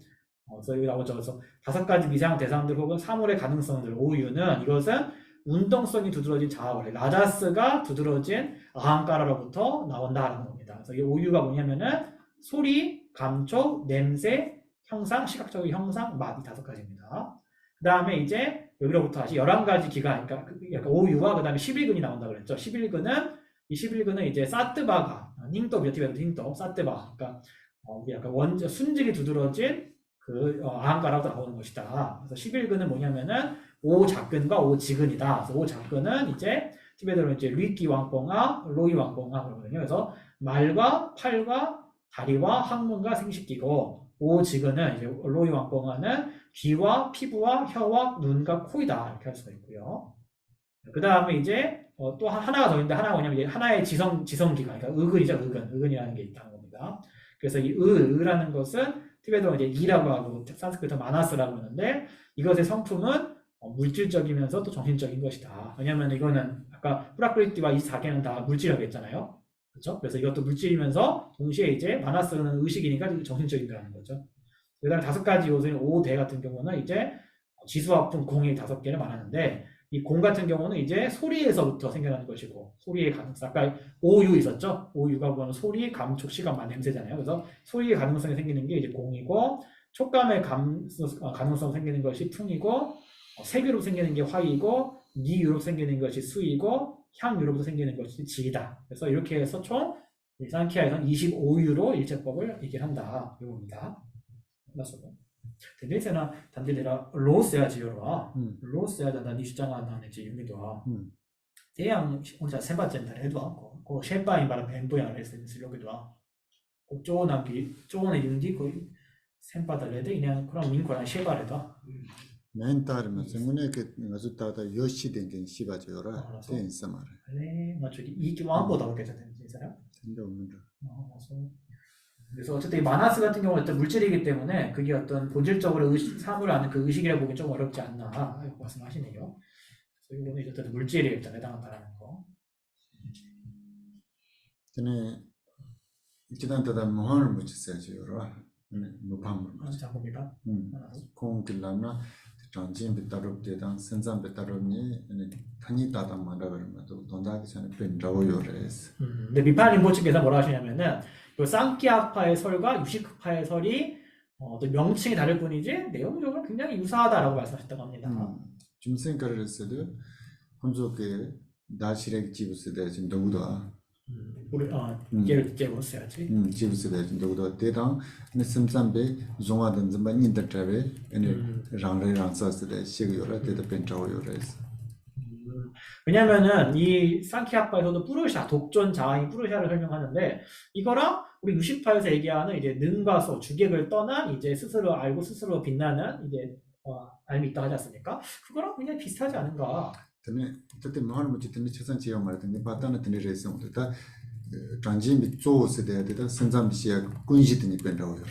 그래서 여기 나오죠. 그래서 5가지 미상 대상들 혹은 사물의 가능성들 오유는 이것은 운동성이 두드러진 자아 원리 라자스가 두드러진 아함가라로부터 나온다라는 겁니다. 그래서 이 오유가 뭐냐면은 소리, 감촉, 냄새, 형상, 시각적인 형상, 맛 이 5가지입니다. 그 다음에 이제 여기로부터 다시 11가지 기가 그러니까 오유와 그 다음에 11근이 나온다 그랬죠. 11근은 이제 사뜨바가 닝또 비티베도 닝또 사뜨바 그러니까 우리 약간 순질이 두드러진 그 아함가라도 나오는 것이다. 그래서 11근은 뭐냐면은 오작근과 오지근이다. 그래서 오작근은 이제 티베트어로 이제 리끼 왕뽕아, 로이 왕뽕아 그러거든요. 그래서 말과 팔과 다리와 항문과 생식기고 오지근은 이제 로이 왕뽕아는 귀와 피부와 혀와 눈과 코이다 이렇게 할 수가 있고요. 그 다음에 이제 또 하나가 더 있는데 하나가 뭐냐면 이제 하나의 지성기가 그러니까 의근이죠. 의근이라는 게 있다는 겁니다. 그래서 이 의라는 것은 티베트어는 이제 이라고 하고 산스크리트 마나스라고 하는데 이것의 성품은 물질적이면서 또 정신적인 것이다. 왜냐하면 이거는 아까 프라크리티와 이 4개는 다 물질이라고 했잖아요. 그렇죠? 그래서 이것도 물질이면서 동시에 이제 마나스는 의식이니까 정신적인 거라는 거죠. 그다음에 5가지 요소인 5대 같은 경우는 이제 지수화풍 공이 5개를 말하는데 이 공 같은 경우는 이제 소리에서부터 생겨나는 것이고 소리의 가능성 아까 오유 있었죠? 오유가 보면 소리, 감촉, 시각, 맛, 냄새잖아요. 그래서 소리의 가능성이 생기는 게 이제 공이고 촉감의 가능성 생기는 것이 풍이고 색유로 생기는 게 화이고 미유로 생기는 것이 수이고 향유로부터 생기는 것이 지이다. 그래서 이렇게 해서 총 상키아에서는 25유로 일제법을 얘기한다. 이겁니다. 맞습니다. でレセナ단디라 로스야 지요라 로스야 단다 니슈장아 나네 지유기도 대양 혼자 세바젠다 해도 않고 그 셰바인 바람 벤부야 레센스 여기도 쪼나기 쪼네 윤디 그 셈바달레데 그냥 그런 민코랑 셰바레도 멘탈은 생문에 그 가서 다다 여시 된게 시바죠라 센스 말. 네 맞죠 이게 왕보다 그렇겠잖아요 진짜요? 근데 없는다. 그래서 어쨌든 이 마나스 같은 경우는 어떤 물질이기 때문에 그게 어떤 본질적으로 사물을 아는 그 의식이라고 보기 좀 어렵지 않나 이렇게 말씀하시네요. 그래서 이거는 이제 어떤 물질에 일단 해당한다는 거. 근데 일단 다다 뭐를 못 했어요라. 노팜을. 작품이다. 공길라나 장진 비타롭데다 선산 비타롭니 탄이 다다 만다버면도 돈다기 전에 벤라고요레스. 근데 미판 림보츠께서 뭐라 하시냐면은 그 쌍키아파의 설과 유시크파의 설이 또 명칭이 다를 뿐이지 내용적으로 굉장히 유사하다라고 말씀하셨다고 합니다. 좀 생각을 했어도 혼조게 나시렉 지부스데 좀 더구도 우리 예를 들어서야지. 지부스데 좀 더구도 대당 네 섬산배 종화든 좀 많이 인터트라베 에네 랑레랑사스데 시그요라 데다 벤트라고요레스. 왜냐면은 이 쌍키아파에서도 뿌르샤 독존 자아인 뿌르샤를 설명하는데 이거랑 우리 유시파에서 얘기하는 이제 능과 소 주객을 떠난 이제 스스로 알고 스스로 빛나는 이제 알미 있다 하지 않습니까? 그거랑 굉장히 비슷하지 않은가? 근데 그때 뭐하는 뭐지 근데 최선 지어 말했는데 바다는 드네 레슨 못했다 장진 조스데 데다 선잠시야 군시드니 벤라고요.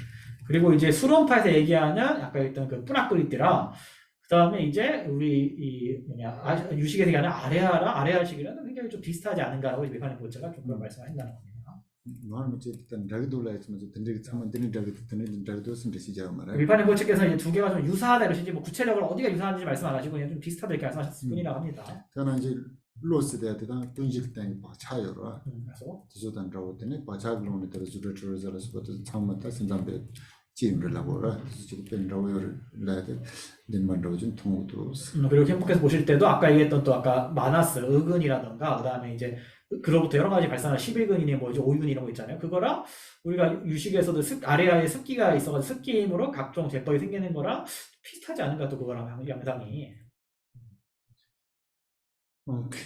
그리고 이제 수론파에서 얘기하는 아까 했던 그 뿌락그리띠랑 그다음에 이제 우리 이 유식에서 얘기하는 아레아식이라는 굉장히 좀 비슷하지 않은가라고 미판의 보자가 좀 그런 말씀하신다는 겁니다. 뭐하는 뭐지 일단 라기돌라 했으면서 든지 참만 드는 라기도 쓴듯이죠 말아. 미판의 보측께서 이제 두 개가 좀 유사하다 이러시지 뭐 구체적으로 어디가 유사한지 말씀 안 하시고 그냥 좀 비슷하다 이렇게 말씀하셨을 뿐이라고 합니다. 저는 이제 로스데야 되다 던질 때 차요라. 그래서 지소단라고 때문에 바자글로는 때로 주르주르서부터 참마다 선잠배 지임을라고라. 지금 벤라고요를 라데 덴만라고 좀 통우도. 그리고 캠프에서 보실 때도 아까 얘기했던 또 아까 마나스, 의근이라던가 그다음에 이제 그로부터 여러 가지 발산한 11근이니 뭐 이제 5근 이런 거 있잖아요. 그거랑 우리가 유식에서도 아래아에 습기가 있어가지고 습기 힘으로 각종 제법이 생기는 거랑 비슷하지 않은가 또 그거랑 양상이. 오케이.